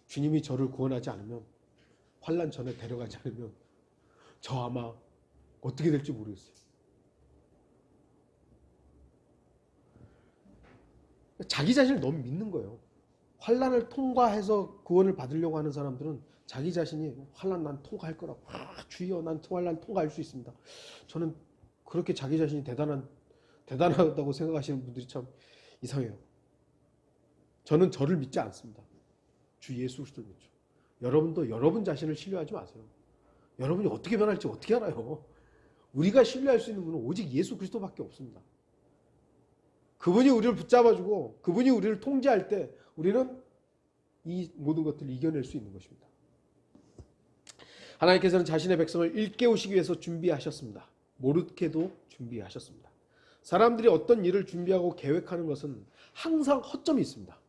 주님이 저를 구원하지 않으면 환난 전에 데려가지 않으면 저 아마 어떻게 될지 모르겠어요. 자기 자신을 너무 믿는 거예요. 환난을 통과해서 구원을 받으려고 하는 사람들은 자기 자신이 환난 난 통과할 거라고 주여 난 환난 통과할 수 있습니다. 저는 그렇게 자기 자신이 대단하다고 생각하시는 분들이 참 이상해요. 저는 저를 믿지 않습니다. 주 예수 그리스도를 믿죠. 여러분도 여러분 자신을 신뢰하지 마세요. 여러분이 어떻게 변할지 어떻게 알아요? 우리가 신뢰할 수 있는 분은 오직 예수 그리스도밖에 없습니다. 그분이 우리를 붙잡아주고 그분이 우리를 통제할 때 우리는 이 모든 것들을 이겨낼 수 있는 것입니다. 하나님께서는 자신의 백성을 일깨우시기 위해서 준비하셨습니다. 모르게도 준비하셨습니다. 사람들이 어떤 일을 준비하고 계획하는 것은 항상 허점이 있습니다.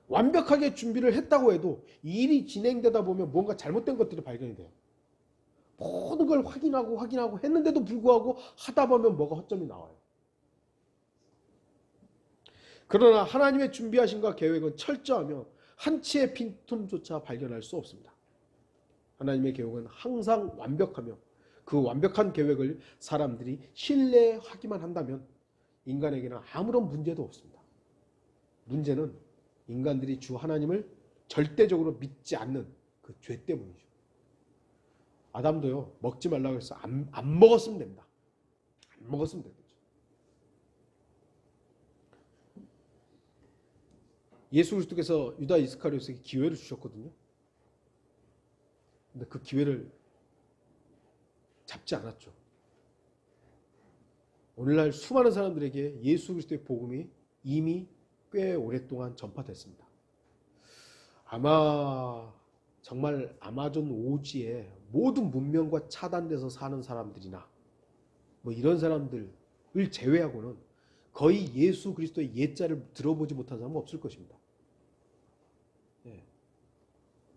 완벽하게 준비를 했다고 해도 일이 진행되다 보면 뭔가 잘못된 것들이 발견이 돼요. 모든 걸 확인하고 했는데도 불구하고 하다 보면 뭐가 허점이 나와요. 그러나 하나님의 준비하심과 계획은 철저하며 한치의 빈틈조차 발견할 수 없습니다. 하나님의 계획은 항상 완벽하며 그 완벽한 계획을 사람들이 신뢰하기만 한다면 인간에게는 아무런 문제도 없습니다. 문제는 인간들이 주 하나님을 절대적으로 믿지 않는 그 죄 때문이죠. 아담도요, 먹지 말라고 해서 안 먹었으면 됩니다. 안 먹었으면 되죠. 예수 그리스도께서 유다 이스카리ot에게 기회를 주셨거든요. 근데 그 기회를 잡지 않았죠. 오늘날 수많은 사람들에게 예수 그리스도의 복음이 이미 꽤 오랫동안 전파됐습니다. 아마 정말 아마존 오지에 모든 문명과 차단돼서 사는 사람들이나 이런 사람들을 제외하고는 거의 예수 그리스도의 예자를 들어보지 못한 사람은 없을 것입니다.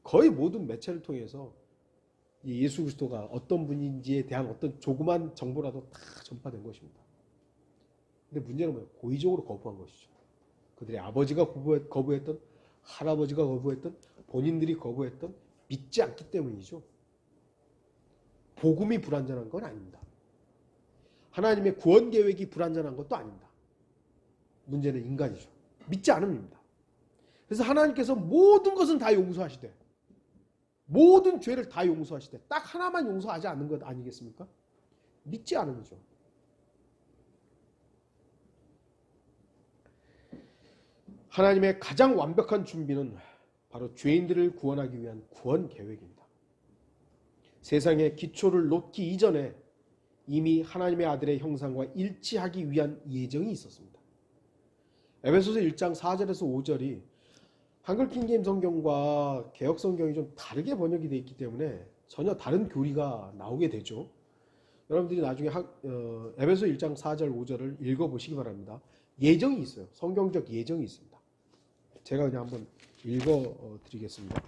거의 모든 매체를 통해서 이 예수 그리스도가 어떤 분인지에 대한 어떤 조그만 정보라도 다 전파된 것입니다. 근데 문제는 뭐예요? 고의적으로 거부한 것이죠. 그들의 아버지가 거부했던, 할아버지가 거부했던, 본인들이 거부했던, 믿지 않기 때문이죠. 복음이 불완전한 건 아닙니다. 하나님의 구원 계획이 불완전한 것도 아닙니다. 문제는 인간이죠. 믿지 않음입니다. 그래서 하나님께서 모든 것은 다 용서하시되, 모든 죄를 다 용서하시되, 딱 하나만 용서하지 않는 것 아니겠습니까? 믿지 않음이죠. 하나님의 가장 완벽한 준비는 바로 죄인들을 구원하기 위한 구원 계획입니다. 세상의 기초를 놓기 이전에 이미 하나님의 아들의 형상과 일치하기 위한 예정이 있었습니다. 에베소서 1장 4절에서 5절이 한글 킹제임 성경과 개역 성경이 좀 다르게 번역이 되어 있기 때문에 전혀 다른 교리가 나오게 되죠. 여러분들이 나중에 에베소 1장 4절 5절을 읽어보시기 바랍니다. 예정이 있어요. 성경적 예정이 있습니다. 제가 그냥 한번 읽어드리겠습니다.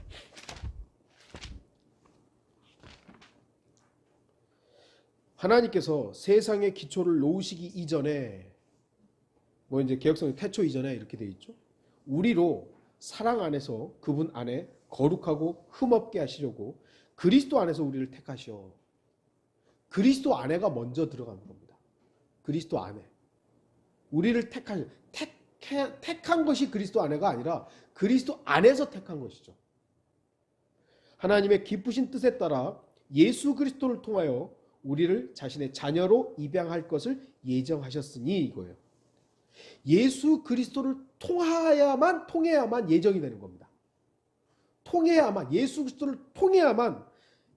하나님께서 세상의 기초를 놓으시기 이전에, 뭐 이제 개역성이 태초 이전에 이렇게 되어 있죠. 우리로 사랑 안에서 그분 안에 거룩하고 흠없게 하시려고 그리스도 안에서 우리를 택하셔. 그리스도 안에가 먼저 들어가는 겁니다. 그리스도 안에. 우리를 택한 것이 그리스도 안에가 아니라 그리스도 안에서 택한 것이죠. 하나님의 기쁘신 뜻에 따라 예수 그리스도를 통하여 우리를 자신의 자녀로 입양할 것을 예정하셨으니 이거예요. 예수 그리스도를 통해야만 예정이 되는 겁니다. 예수 그리스도를 통해야만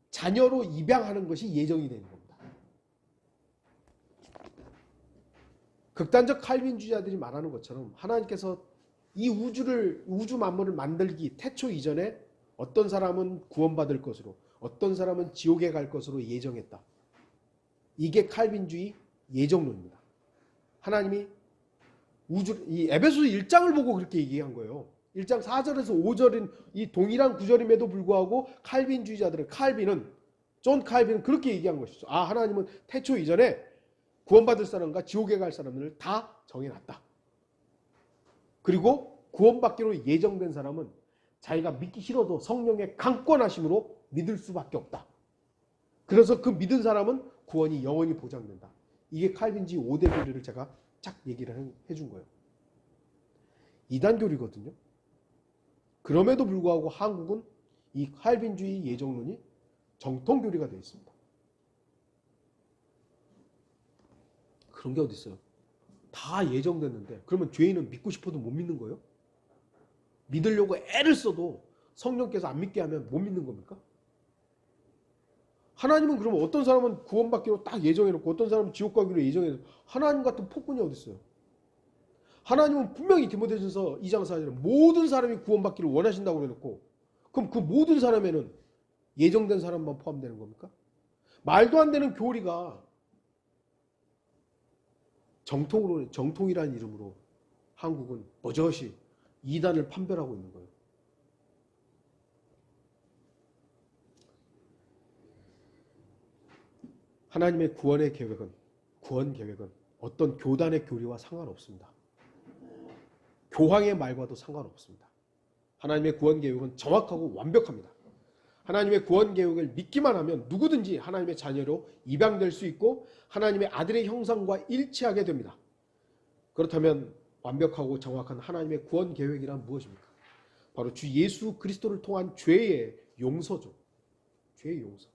자녀로 입양하는 것이 예정이 되는 겁니다. 극단적 칼빈주의자들이 말하는 것처럼 하나님께서 이 우주 만물을 만들기 태초 이전에 어떤 사람은 구원받을 것으로, 어떤 사람은 지옥에 갈 것으로 예정했다. 이게 칼빈주의 예정론입니다. 하나님이 이 에베소서 1장을 보고 그렇게 얘기한 거예요. 1장 4절에서 5절인 이 동일한 구절임에도 불구하고 존 칼빈은 그렇게 얘기한 것이죠. 하나님은 태초 이전에 구원받을 사람과 지옥에 갈 사람들을 다 정해놨다. 그리고 구원받기로 예정된 사람은 자기가 믿기 싫어도 성령의 강권하심으로 믿을 수밖에 없다. 그래서 그 믿은 사람은 구원이 영원히 보장된다. 이게 칼빈주의 5대 교리를 제가 쫙 얘기를 해준 거예요. 이단 교리거든요. 그럼에도 불구하고 한국은 이 칼빈주의 예정론이 정통 교리가 되어 있습니다. 그런 게 어디 있어요? 다 예정됐는데 그러면 죄인은 믿고 싶어도 못 믿는 거예요? 믿으려고 애를 써도 성령께서 안 믿게 하면 못 믿는 겁니까? 하나님은 그러면 어떤 사람은 구원받기로 딱 예정해놓고 어떤 사람은 지옥 가기로 예정해놓고 하나님 같은 폭군이 어디 있어요? 하나님은 분명히 디모데전서 2장 4절에 모든 사람이 구원받기를 원하신다고 해놓고 그럼 그 모든 사람에는 예정된 사람만 포함되는 겁니까? 말도 안 되는 교리가 정통이라는 이름으로 한국은 버젓이 이단을 판별하고 있는 거예요. 하나님의 구원 계획은 어떤 교단의 교리와 상관없습니다. 교황의 말과도 상관없습니다. 하나님의 구원 계획은 정확하고 완벽합니다. 하나님의 구원 계획을 믿기만 하면 누구든지 하나님의 자녀로 입양될 수 있고 하나님의 아들의 형상과 일치하게 됩니다. 그렇다면 완벽하고 정확한 하나님의 구원 계획이란 무엇입니까? 바로 주 예수 그리스도를 통한 죄의 용서죠. 죄의 용서.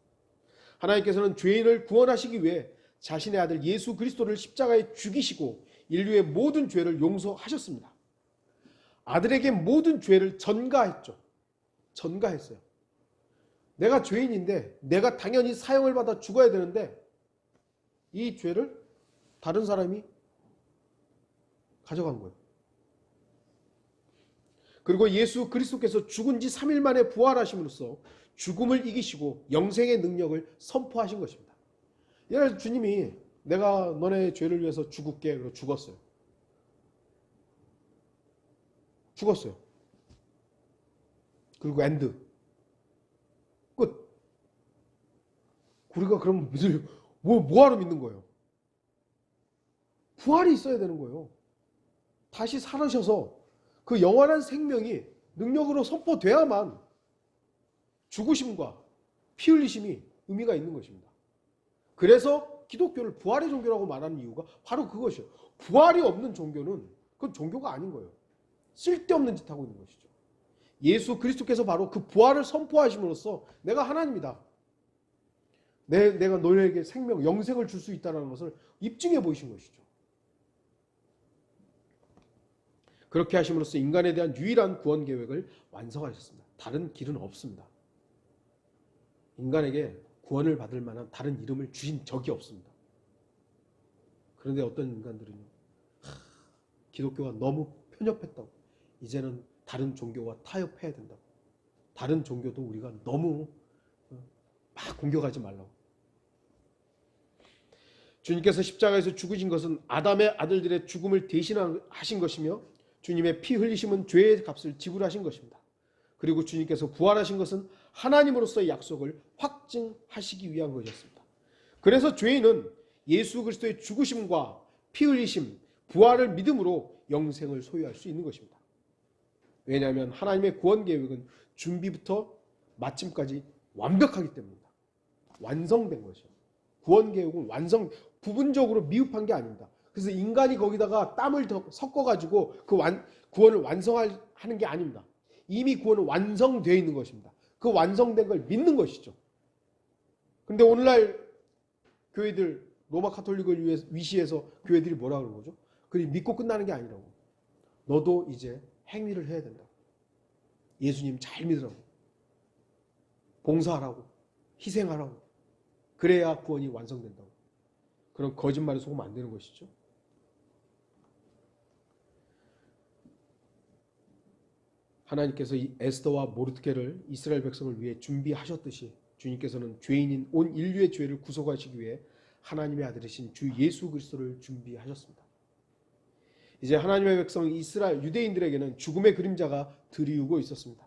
하나님께서는 죄인을 구원하시기 위해 자신의 아들 예수 그리스도를 십자가에 죽이시고 인류의 모든 죄를 용서하셨습니다. 아들에게 모든 죄를 전가했죠. 전가했어요. 내가 죄인인데 내가 당연히 사형을 받아 죽어야 되는데 이 죄를 다른 사람이 가져간 거예요. 그리고 예수 그리스도께서 죽은 지 3일 만에 부활하심으로써 죽음을 이기시고 영생의 능력을 선포하신 것입니다. 예를 들어 주님이 내가 너네 죄를 위해서 죽을게. 그리고 죽었어요. 죽었어요. 그리고 엔드. 우리가 그럼 뭐하러 믿는 거예요? 부활이 있어야 되는 거예요. 다시 살으셔서 그 영원한 생명이 능력으로 선포돼야만 죽으심과 피 흘리심이 의미가 있는 것입니다. 그래서 기독교를 부활의 종교라고 말하는 이유가 바로 그것이에요. 부활이 없는 종교는 그건 종교가 아닌 거예요. 쓸데없는 짓 하고 있는 것이죠. 예수 그리스도께서 바로 그 부활을 선포하심으로써 내가 하나님이다. 내가 너희에게 생명, 영생을 줄 수 있다는 것을 입증해 보이신 것이죠. 그렇게 하심으로써 인간에 대한 유일한 구원 계획을 완성하셨습니다. 다른 길은 없습니다. 인간에게 구원을 받을 만한 다른 이름을 주신 적이 없습니다. 그런데 어떤 인간들은요, 기독교가 너무 편협했다고, 이제는 다른 종교와 타협해야 된다고, 다른 종교도 우리가 너무 막 공격하지 말라고. 주님께서 십자가에서 죽으신 것은 아담의 아들들의 죽음을 대신하신 것이며, 주님의 피 흘리심은 죄의 값을 지불하신 것입니다. 그리고 주님께서 부활하신 것은 하나님으로서의 약속을 확증하시기 위한 것이었습니다. 그래서 죄인은 예수 그리스도의 죽으심과 피 흘리심, 부활을 믿음으로 영생을 소유할 수 있는 것입니다. 왜냐하면 하나님의 구원 계획은 준비부터 마침까지 완벽하기 때문입니다. 완성된 것이요. 구원 계획은 부분적으로 미흡한 게 아닙니다. 그래서 인간이 거기다가 땀을 더 섞어가지고 그 구원을 완성하는 게 아닙니다. 이미 구원은 완성되어 있는 것입니다. 그 완성된 걸 믿는 것이죠. 근데 오늘날 교회들, 로마 카톨릭을 위시해서 교회들이 뭐라 그러는 거죠? 그리 믿고 끝나는 게 아니라고. 너도 이제 행위를 해야 된다고. 예수님 잘 믿으라고. 봉사하라고. 희생하라고. 그래야 구원이 완성된다고. 그런 거짓말에 속으면 안 되는 것이죠. 하나님께서 이 에스더와 모르드케를 이스라엘 백성을 위해 준비하셨듯이 주님께서는 죄인인 온 인류의 죄를 구속하시기 위해 하나님의 아들이신 주 예수 그리스도를 준비하셨습니다. 이제 하나님의 백성 이스라엘 유대인들에게는 죽음의 그림자가 드리우고 있었습니다.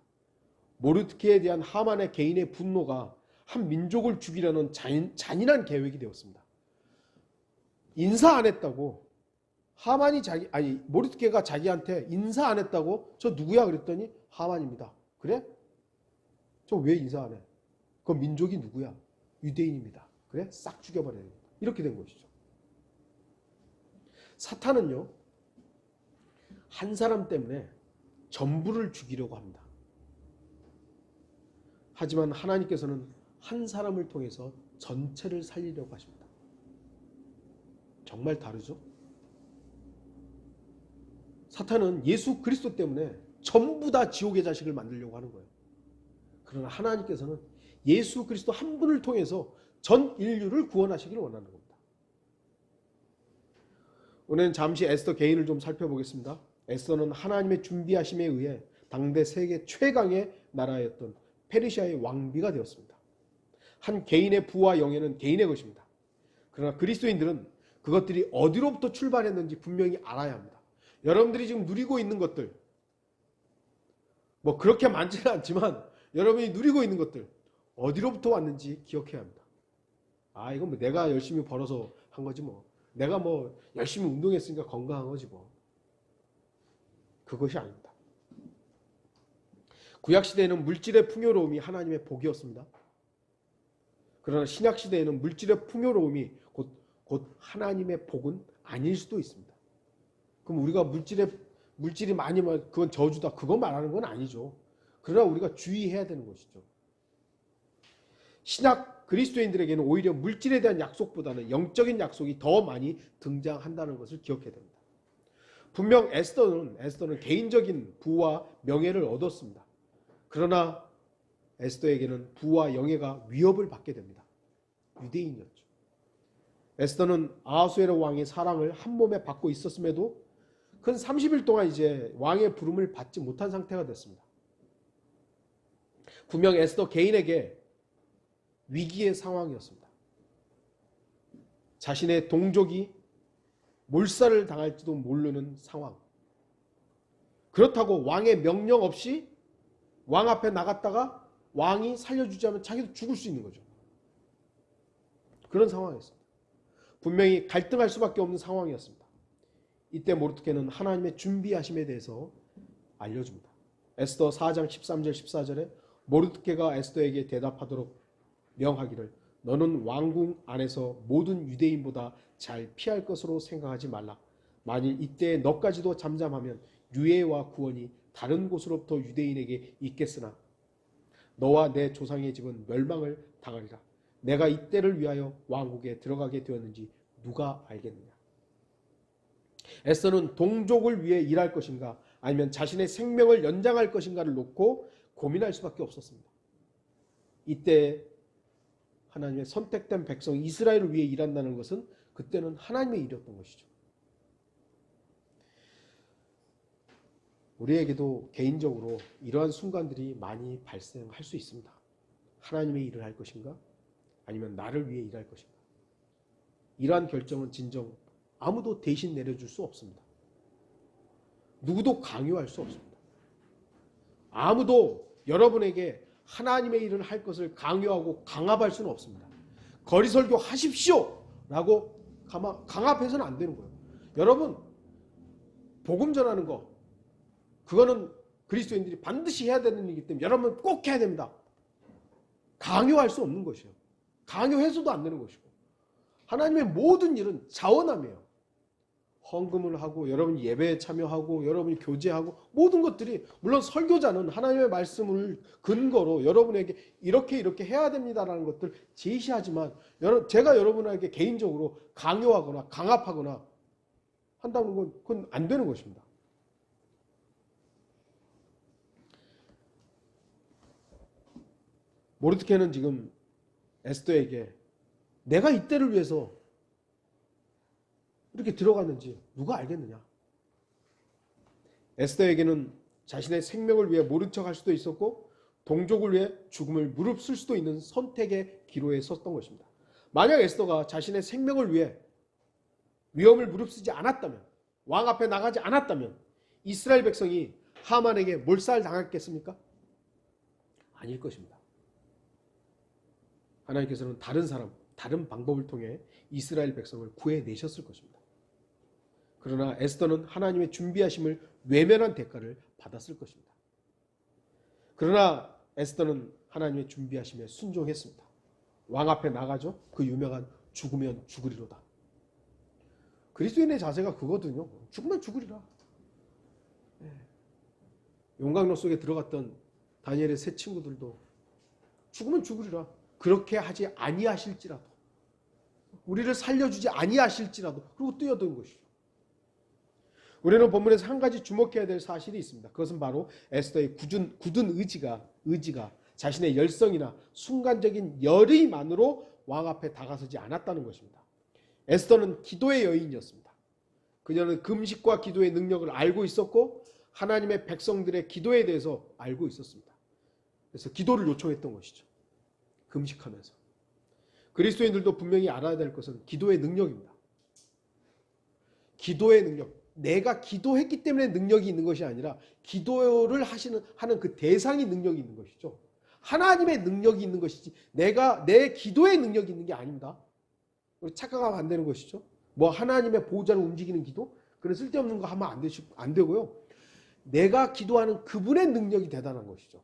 모르드케에 대한 하만의 개인의 분노가 한 민족을 죽이려는 잔인한 계획이 되었습니다. 인사 안 했다고 모르드케가 자기한테 인사 안 했다고 저 누구야 그랬더니 하만입니다. 그래? 저 왜 인사 안 해? 그 민족이 누구야? 유대인입니다. 그래? 싹 죽여버려야 됩니다. 이렇게 된 것이죠. 사탄은요, 한 사람 때문에 전부를 죽이려고 합니다. 하지만 하나님께서는 한 사람을 통해서 전체를 살리려고 하십니다. 정말 다르죠? 사탄은 예수 그리스도 때문에 전부 다 지옥의 자식을 만들려고 하는 거예요. 그러나 하나님께서는 예수 그리스도 한 분을 통해서 전 인류를 구원하시기를 원하는 겁니다. 오늘은 잠시 에스더 개인을 좀 살펴보겠습니다. 에스더는 하나님의 준비하심에 의해 당대 세계 최강의 나라였던 페르시아의 왕비가 되었습니다. 한 개인의 부와 영예는 개인의 것입니다. 그러나 그리스도인들은 그것들이 어디로부터 출발했는지 분명히 알아야 합니다. 여러분들이 지금 누리고 있는 것들, 뭐 그렇게 많지는 않지만 여러분이 누리고 있는 것들 어디로부터 왔는지 기억해야 합니다. 이건 뭐 내가 열심히 벌어서 한 거지 뭐. 내가 뭐 열심히 운동했으니까 건강한 거지 뭐. 그것이 아닙니다. 구약시대에는 물질의 풍요로움이 하나님의 복이었습니다. 그러나 신약시대에는 물질의 풍요로움이 곧 하나님의 복은 아닐 수도 있습니다. 그럼 우리가 물질이 많으면 그건 저주다, 그거 말하는 건 아니죠. 그러나 우리가 주의해야 되는 것이죠. 신약 그리스도인들에게는 오히려 물질에 대한 약속보다는 영적인 약속이 더 많이 등장한다는 것을 기억해야 됩니다. 분명 에스더는 개인적인 부와 명예를 얻었습니다. 그러나 에스더에게는 부와 영예가 위협을 받게 됩니다. 유대인이었죠. 에스더는 아하수에로 왕의 사랑을 한 몸에 받고 있었음에도 근 30일 동안 이제 왕의 부름을 받지 못한 상태가 됐습니다. 분명 에스더 개인에게 위기의 상황이었습니다. 자신의 동족이 몰살을 당할지도 모르는 상황. 그렇다고 왕의 명령 없이 왕 앞에 나갔다가 왕이 살려주지 않으면 자기도 죽을 수 있는 거죠. 그런 상황이었습니다. 분명히 갈등할 수밖에 없는 상황이었습니다. 이때 모르드케는 하나님의 준비하심에 대해서 알려줍니다. 에스더 4장 13절 14절에 모르드케가 에스더에게 대답하도록 명하기를 너는 왕궁 안에서 모든 유대인보다 잘 피할 것으로 생각하지 말라. 만일 이때 너까지도 잠잠하면 유예와 구원이 다른 곳으로부터 유대인에게 있겠으나 너와 내 조상의 집은 멸망을 당하리라. 내가 이때를 위하여 왕국에 들어가게 되었는지 누가 알겠느냐. 에스더는 동족을 위해 일할 것인가 아니면 자신의 생명을 연장할 것인가를 놓고 고민할 수밖에 없었습니다. 이때 하나님의 선택된 백성 이스라엘을 위해 일한다는 것은 그때는 하나님의 일이었던 것이죠. 우리에게도 개인적으로 이러한 순간들이 많이 발생할 수 있습니다. 하나님의 일을 할 것인가 아니면 나를 위해 일할 것인가. 이러한 결정은 진정 아무도 대신 내려줄 수 없습니다. 누구도 강요할 수 없습니다. 아무도 여러분에게 하나님의 일을 할 것을 강요하고 강압할 수는 없습니다. 거리설교 하십시오 라고 강압해서는 안 되는 거예요. 여러분 복음 전하는 거 그거는 그리스도인들이 반드시 해야 되는 일이기 때문에 여러분 꼭 해야 됩니다. 강요할 수 없는 것이에요. 강요해서도 안 되는 것이고 하나님의 모든 일은 자원함이에요. 헌금을 하고 여러분이 예배에 참여하고 여러분이 교제하고 모든 것들이 물론 설교자는 하나님의 말씀을 근거로 여러분에게 이렇게 해야 됩니다라는 것들 제시하지만 제가 여러분에게 개인적으로 강요하거나 강압하거나 한다는 건 그건 안 되는 것입니다. 모르드케는 지금 에스더에게 내가 이때를 위해서 이렇게 들어갔는지 누가 알겠느냐. 에스더에게는 자신의 생명을 위해 모른 척할 수도 있었고 동족을 위해 죽음을 무릅쓸 수도 있는 선택의 기로에 섰던 것입니다. 만약 에스더가 자신의 생명을 위해 위험을 무릅쓰지 않았다면 왕 앞에 나가지 않았다면 이스라엘 백성이 하만에게 몰살당했겠습니까? 아닐 것입니다. 하나님께서는 다른 방법을 통해 이스라엘 백성을 구해내셨을 것입니다. 그러나 에스더는 하나님의 준비하심을 외면한 대가를 받았을 것입니다. 그러나 에스더는 하나님의 준비하심에 순종했습니다. 왕 앞에 나가죠. 그 유명한 죽으면 죽으리로다. 그리스도인의 자세가 그거거든요. 죽으면 죽으리라. 용광로 속에 들어갔던 다니엘의 세 친구들도 죽으면 죽으리라. 그렇게 하지 아니하실지라도 우리를 살려주지 아니하실지라도 그리고 뛰어든 것이죠. 우리는 본문에서 한 가지 주목해야 될 사실이 있습니다. 그것은 바로 에스더의 굳은 의지가 자신의 열성이나 순간적인 열의만으로 왕 앞에 다가서지 않았다는 것입니다. 에스더는 기도의 여인이었습니다. 그녀는 금식과 기도의 능력을 알고 있었고 하나님의 백성들의 기도에 대해서 알고 있었습니다. 그래서 기도를 요청했던 것이죠. 금식하면서. 그리스도인들도 분명히 알아야 될 것은 기도의 능력입니다. 기도의 능력. 내가 기도했기 때문에 능력이 있는 것이 아니라 기도를 하는 그 대상이 능력이 있는 것이죠. 하나님의 능력이 있는 것이지 내 기도의 능력이 있는 게 아닙니다. 착각하면 안 되는 것이죠. 뭐 하나님의 보호자를 움직이는 기도? 그런 쓸데없는 거 하면 안 되고요. 내가 기도하는 그분의 능력이 대단한 것이죠.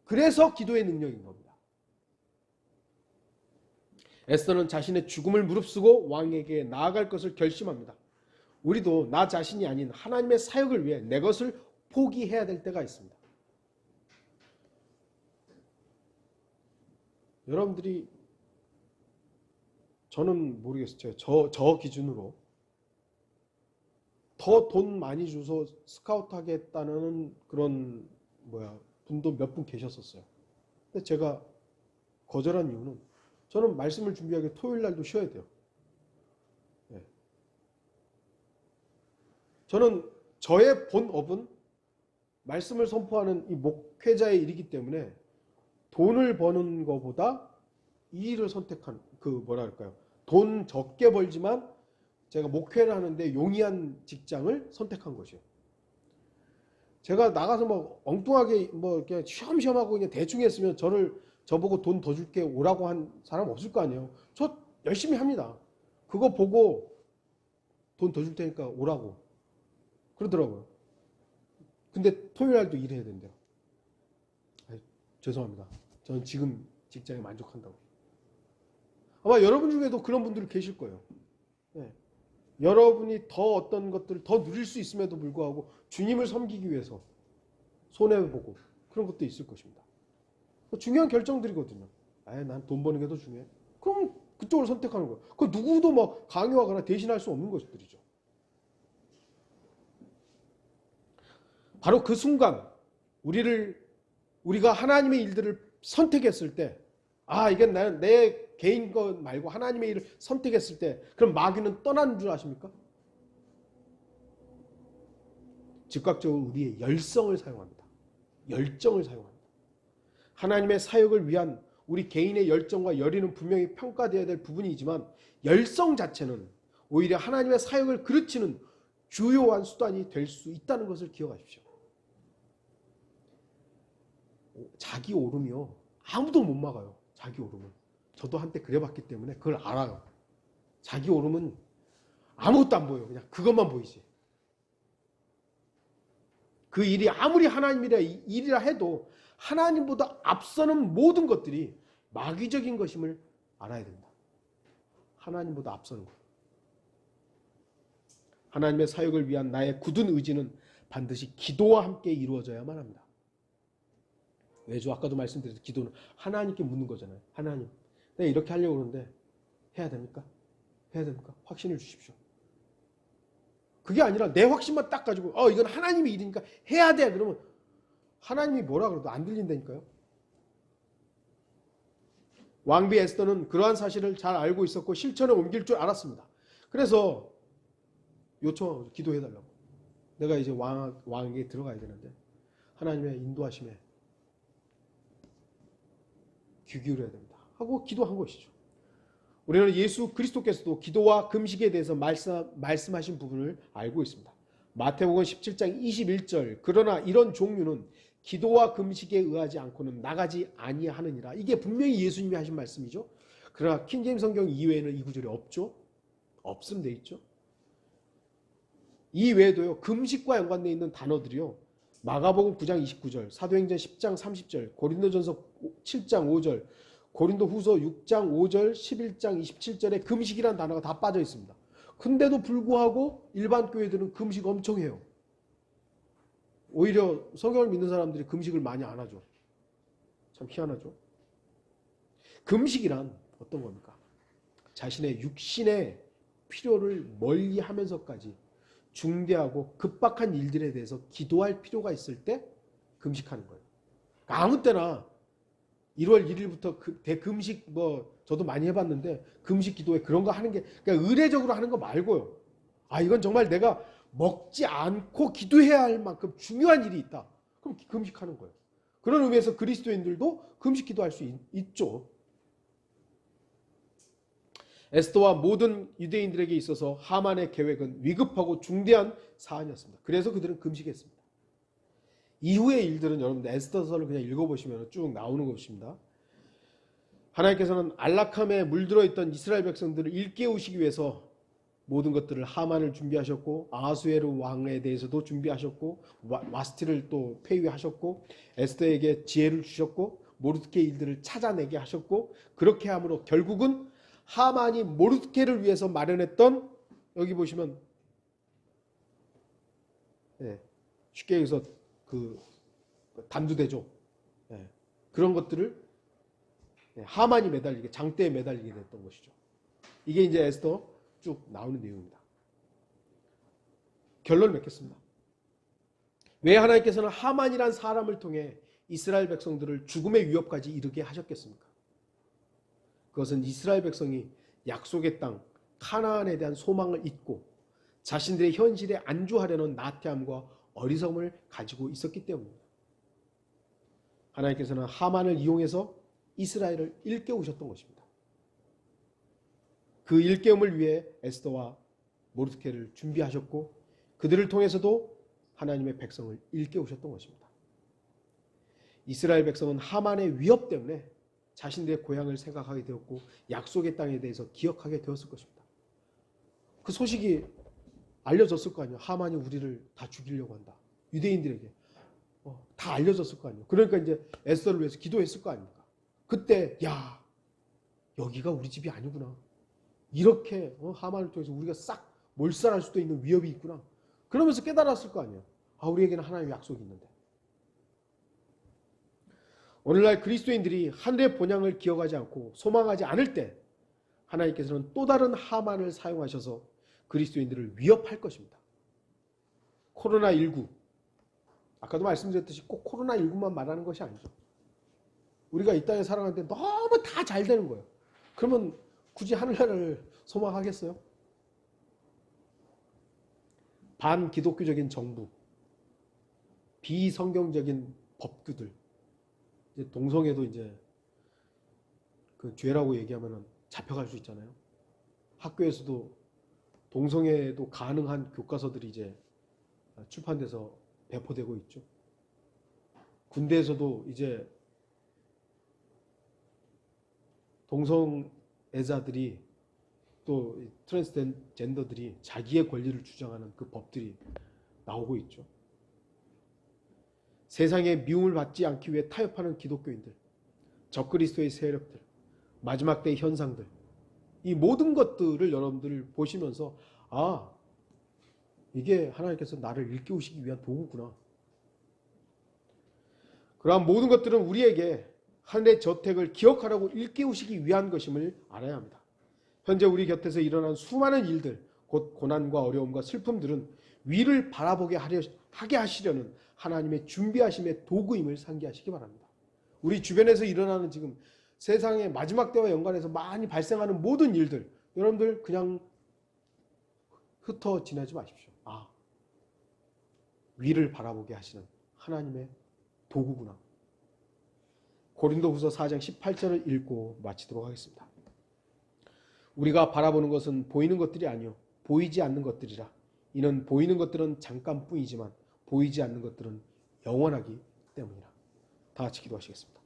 그래서 기도의 능력인 겁니다. 에스더는 자신의 죽음을 무릅쓰고 왕에게 나아갈 것을 결심합니다. 우리도 나 자신이 아닌 하나님의 사역을 위해 내 것을 포기해야 될 때가 있습니다. 여러분들이 저는 모르겠어요. 저 기준으로 더 돈 많이 줘서 스카우트 하겠다는 그런 분도 몇 분 계셨었어요. 근데 제가 거절한 이유는 저는 말씀을 준비하기 토요일 날도 쉬어야 돼요. 저는 저의 본업은 말씀을 선포하는 이 목회자의 일이기 때문에 돈을 버는 것보다 이 일을 선택한 돈 적게 벌지만 제가 목회를 하는데 용이한 직장을 선택한 것이에요. 제가 나가서 뭐 엉뚱하게 그냥 쉬엄쉬엄하고 그냥 대충 했으면 저보고 돈 더 줄게 오라고 한 사람 없을 거 아니에요. 저 열심히 합니다. 그거 보고 돈 더 줄 테니까 오라고 그러더라고요. 근데 토요일 날도 일해야 된대요. 아니, 죄송합니다. 저는 지금 직장에 만족한다고. 아마 여러분 중에도 그런 분들이 계실 거예요. 네. 여러분이 더 어떤 것들을 더 누릴 수 있음에도 불구하고 주님을 섬기기 위해서 손해보고 그런 것도 있을 것입니다. 중요한 결정들이거든요. 난 돈 버는 게 더 중요해. 그럼 그쪽을 선택하는 거예요. 그 누구도 막 강요하거나 대신할 수 없는 것들이죠. 바로 그 순간 우리가 하나님의 일들을 선택했을 때, 이게 내 개인 것 말고 하나님의 일을 선택했을 때, 그럼 마귀는 떠나는 줄 아십니까? 즉각적으로 우리의 열성을 사용합니다. 열정을 사용합니다. 하나님의 사역을 위한 우리 개인의 열정과 열의는 분명히 평가되어야 될 부분이지만 열성 자체는 오히려 하나님의 사역을 그르치는 주요한 수단이 될 수 있다는 것을 기억하십시오. 자기 오름이요. 아무도 못 막아요. 자기 오름은. 저도 한때 그래봤기 때문에 그걸 알아요. 자기 오름은 아무것도 안 보여요. 그냥 그것만 보이지. 그 일이 아무리 하나님이라 일이라 해도 하나님보다 앞서는 모든 것들이 마귀적인 것임을 알아야 된다. 하나님보다 앞서는 것. 하나님의 사역을 위한 나의 굳은 의지는 반드시 기도와 함께 이루어져야만 합니다. 왜죠? 아까도 말씀드렸듯이 기도는 하나님께 묻는 거잖아요. 하나님, 내가 이렇게 하려고 그러는데 해야 됩니까? 해야 됩니까? 확신을 주십시오. 그게 아니라 내 확신만 딱 가지고 이건 하나님의 일이니까 해야 돼. 그러면 하나님이 뭐라 그래도 안 들린다니까요. 왕비 에스더는 그러한 사실을 잘 알고 있었고 실천에 옮길 줄 알았습니다. 그래서 요청하고 기도해달라고. 내가 이제 왕에게 들어가야 되는데 하나님의 인도하심에 귀 기울여야 됩니다. 하고 기도한 것이죠. 우리는 예수 그리스도께서도 기도와 금식에 대해서 말씀하신 부분을 알고 있습니다. 마태복음 17장 21절 그러나 이런 종류는 기도와 금식에 의하지 않고는 나가지 아니하느니라. 이게 분명히 예수님이 하신 말씀이죠. 그러나 킹제임스 성경 이외에는 이 구절이 없죠. 없음 돼 있죠. 이 외에도요. 금식과 연관되어 있는 단어들이요. 마가복음 9장 29절, 사도행전 10장 30절, 고린도전서 7장 5절, 고린도후서 6장 5절, 11장 27절에 금식이라는 단어가 다 빠져 있습니다. 근데도 불구하고 일반 교회들은 금식 엄청 해요. 오히려 성경을 믿는 사람들이 금식을 많이 안 하죠. 참 희한하죠. 금식이란 어떤 겁니까? 자신의 육신의 필요를 멀리 하면서까지 중대하고 급박한 일들에 대해서 기도할 필요가 있을 때 금식하는 거예요. 그러니까 아무 때나 1월 1일부터 대금식 저도 많이 해봤는데 금식 기도에 그런 거 하는 게 그냥 의례적으로 하는 거 말고요. 이건 정말 내가 먹지 않고 기도해야 할 만큼 중요한 일이 있다. 그럼 금식하는 거예요. 그런 의미에서 그리스도인들도 금식 기도할 수 있죠. 에스더와 모든 유대인들에게 있어서 하만의 계획은 위급하고 중대한 사안이었습니다. 그래서 그들은 금식했습니다. 이후의 일들은 여러분들 에스더서를 그냥 읽어보시면 쭉 나오는 것입니다. 하나님께서는 안락함에 물들어 있던 이스라엘 백성들을 일깨우시기 위해서 모든 것들을 하만을 준비하셨고 아하수에르 왕에 대해서도 준비하셨고 와스티를 또 폐위하셨고 에스더에게 지혜를 주셨고 모르드케 일들을 찾아내게 하셨고 그렇게 함으로 결국은 하만이 모르드케를 위해서 마련했던 여기 보시면 쉽게 얘기해서 그 단두대죠. 그런 것들을 하만이 매달리게 장대에 매달리게 됐던 것이죠. 이게 이제 에스더 쭉 나오는 내용입니다. 결론을 맺겠습니다. 왜 하나님께서는 하만이란 사람을 통해 이스라엘 백성들을 죽음의 위협까지 이르게 하셨겠습니까? 그것은 이스라엘 백성이 약속의 땅 카나안에 대한 소망을 잊고 자신들의 현실에 안주하려는 나태함과 어리석음을 가지고 있었기 때문입니다. 하나님께서는 하만을 이용해서 이스라엘을 일깨우셨던 것입니다. 그 일깨움을 위해 에스더와 모르드케를 준비하셨고 그들을 통해서도 하나님의 백성을 일깨우셨던 것입니다. 이스라엘 백성은 하만의 위협 때문에 자신들의 고향을 생각하게 되었고 약속의 땅에 대해서 기억하게 되었을 것입니다. 그 소식이 알려졌을 거 아니에요. 하만이 우리를 다 죽이려고 한다. 유대인들에게 다 알려졌을 거 아니에요. 그러니까 이제 에스더를 위해서 기도했을 거 아닙니까? 그때 야 여기가 우리 집이 아니구나. 이렇게 하만을 통해서 우리가 싹 몰살할 수도 있는 위협이 있구나. 그러면서 깨달았을 거 아니에요. 아, 우리에게는 하나님의 약속이 있는데. 오늘날 그리스도인들이 하늘의 본향을 기억하지 않고 소망하지 않을 때 하나님께서는 또 다른 하만을 사용하셔서 그리스도인들을 위협할 것입니다. 코로나19 아까도 말씀드렸듯이 꼭 코로나19만 말하는 것이 아니죠. 우리가 이 땅에 살아가는데 너무 다 잘 되는 거예요. 그러면 굳이 하늘나라를 소망하겠어요? 반기독교적인 정부, 비성경적인 법규들, 이제 동성애도 이제 그 죄라고 얘기하면 잡혀갈 수 있잖아요. 학교에서도 동성애도 가능한 교과서들이 이제 출판돼서 배포되고 있죠. 군대에서도 이제 동성애자들이 또 트랜스젠더들이 자기의 권리를 주장하는 그 법들이 나오고 있죠. 세상의 미움을 받지 않기 위해 타협하는 기독교인들, 적그리스도의 세력들, 마지막 때의 현상들, 이 모든 것들을 여러분들 보시면서 아, 이게 하나님께서 나를 일깨우시기 위한 도구구나. 그러한 모든 것들은 우리에게 하늘의 저택을 기억하라고 일깨우시기 위한 것임을 알아야 합니다. 현재 우리 곁에서 일어난 수많은 일들, 곧 고난과 어려움과 슬픔들은 위를 바라보게 하게 하시려는 하나님의 준비하심의 도구임을 상기하시기 바랍니다. 우리 주변에서 일어나는 지금 세상의 마지막 때와 연관해서 많이 발생하는 모든 일들, 여러분들 그냥 흩어 지나지 마십시오. 아, 위를 바라보게 하시는 하나님의 도구구나. 고린도후서 4장 18절을 읽고 마치도록 하겠습니다. 우리가 바라보는 것은 보이는 것들이 아니요 보이지 않는 것들이라. 이는 보이는 것들은 잠깐뿐이지만 보이지 않는 것들은 영원하기 때문이라. 다 같이 기도하시겠습니다.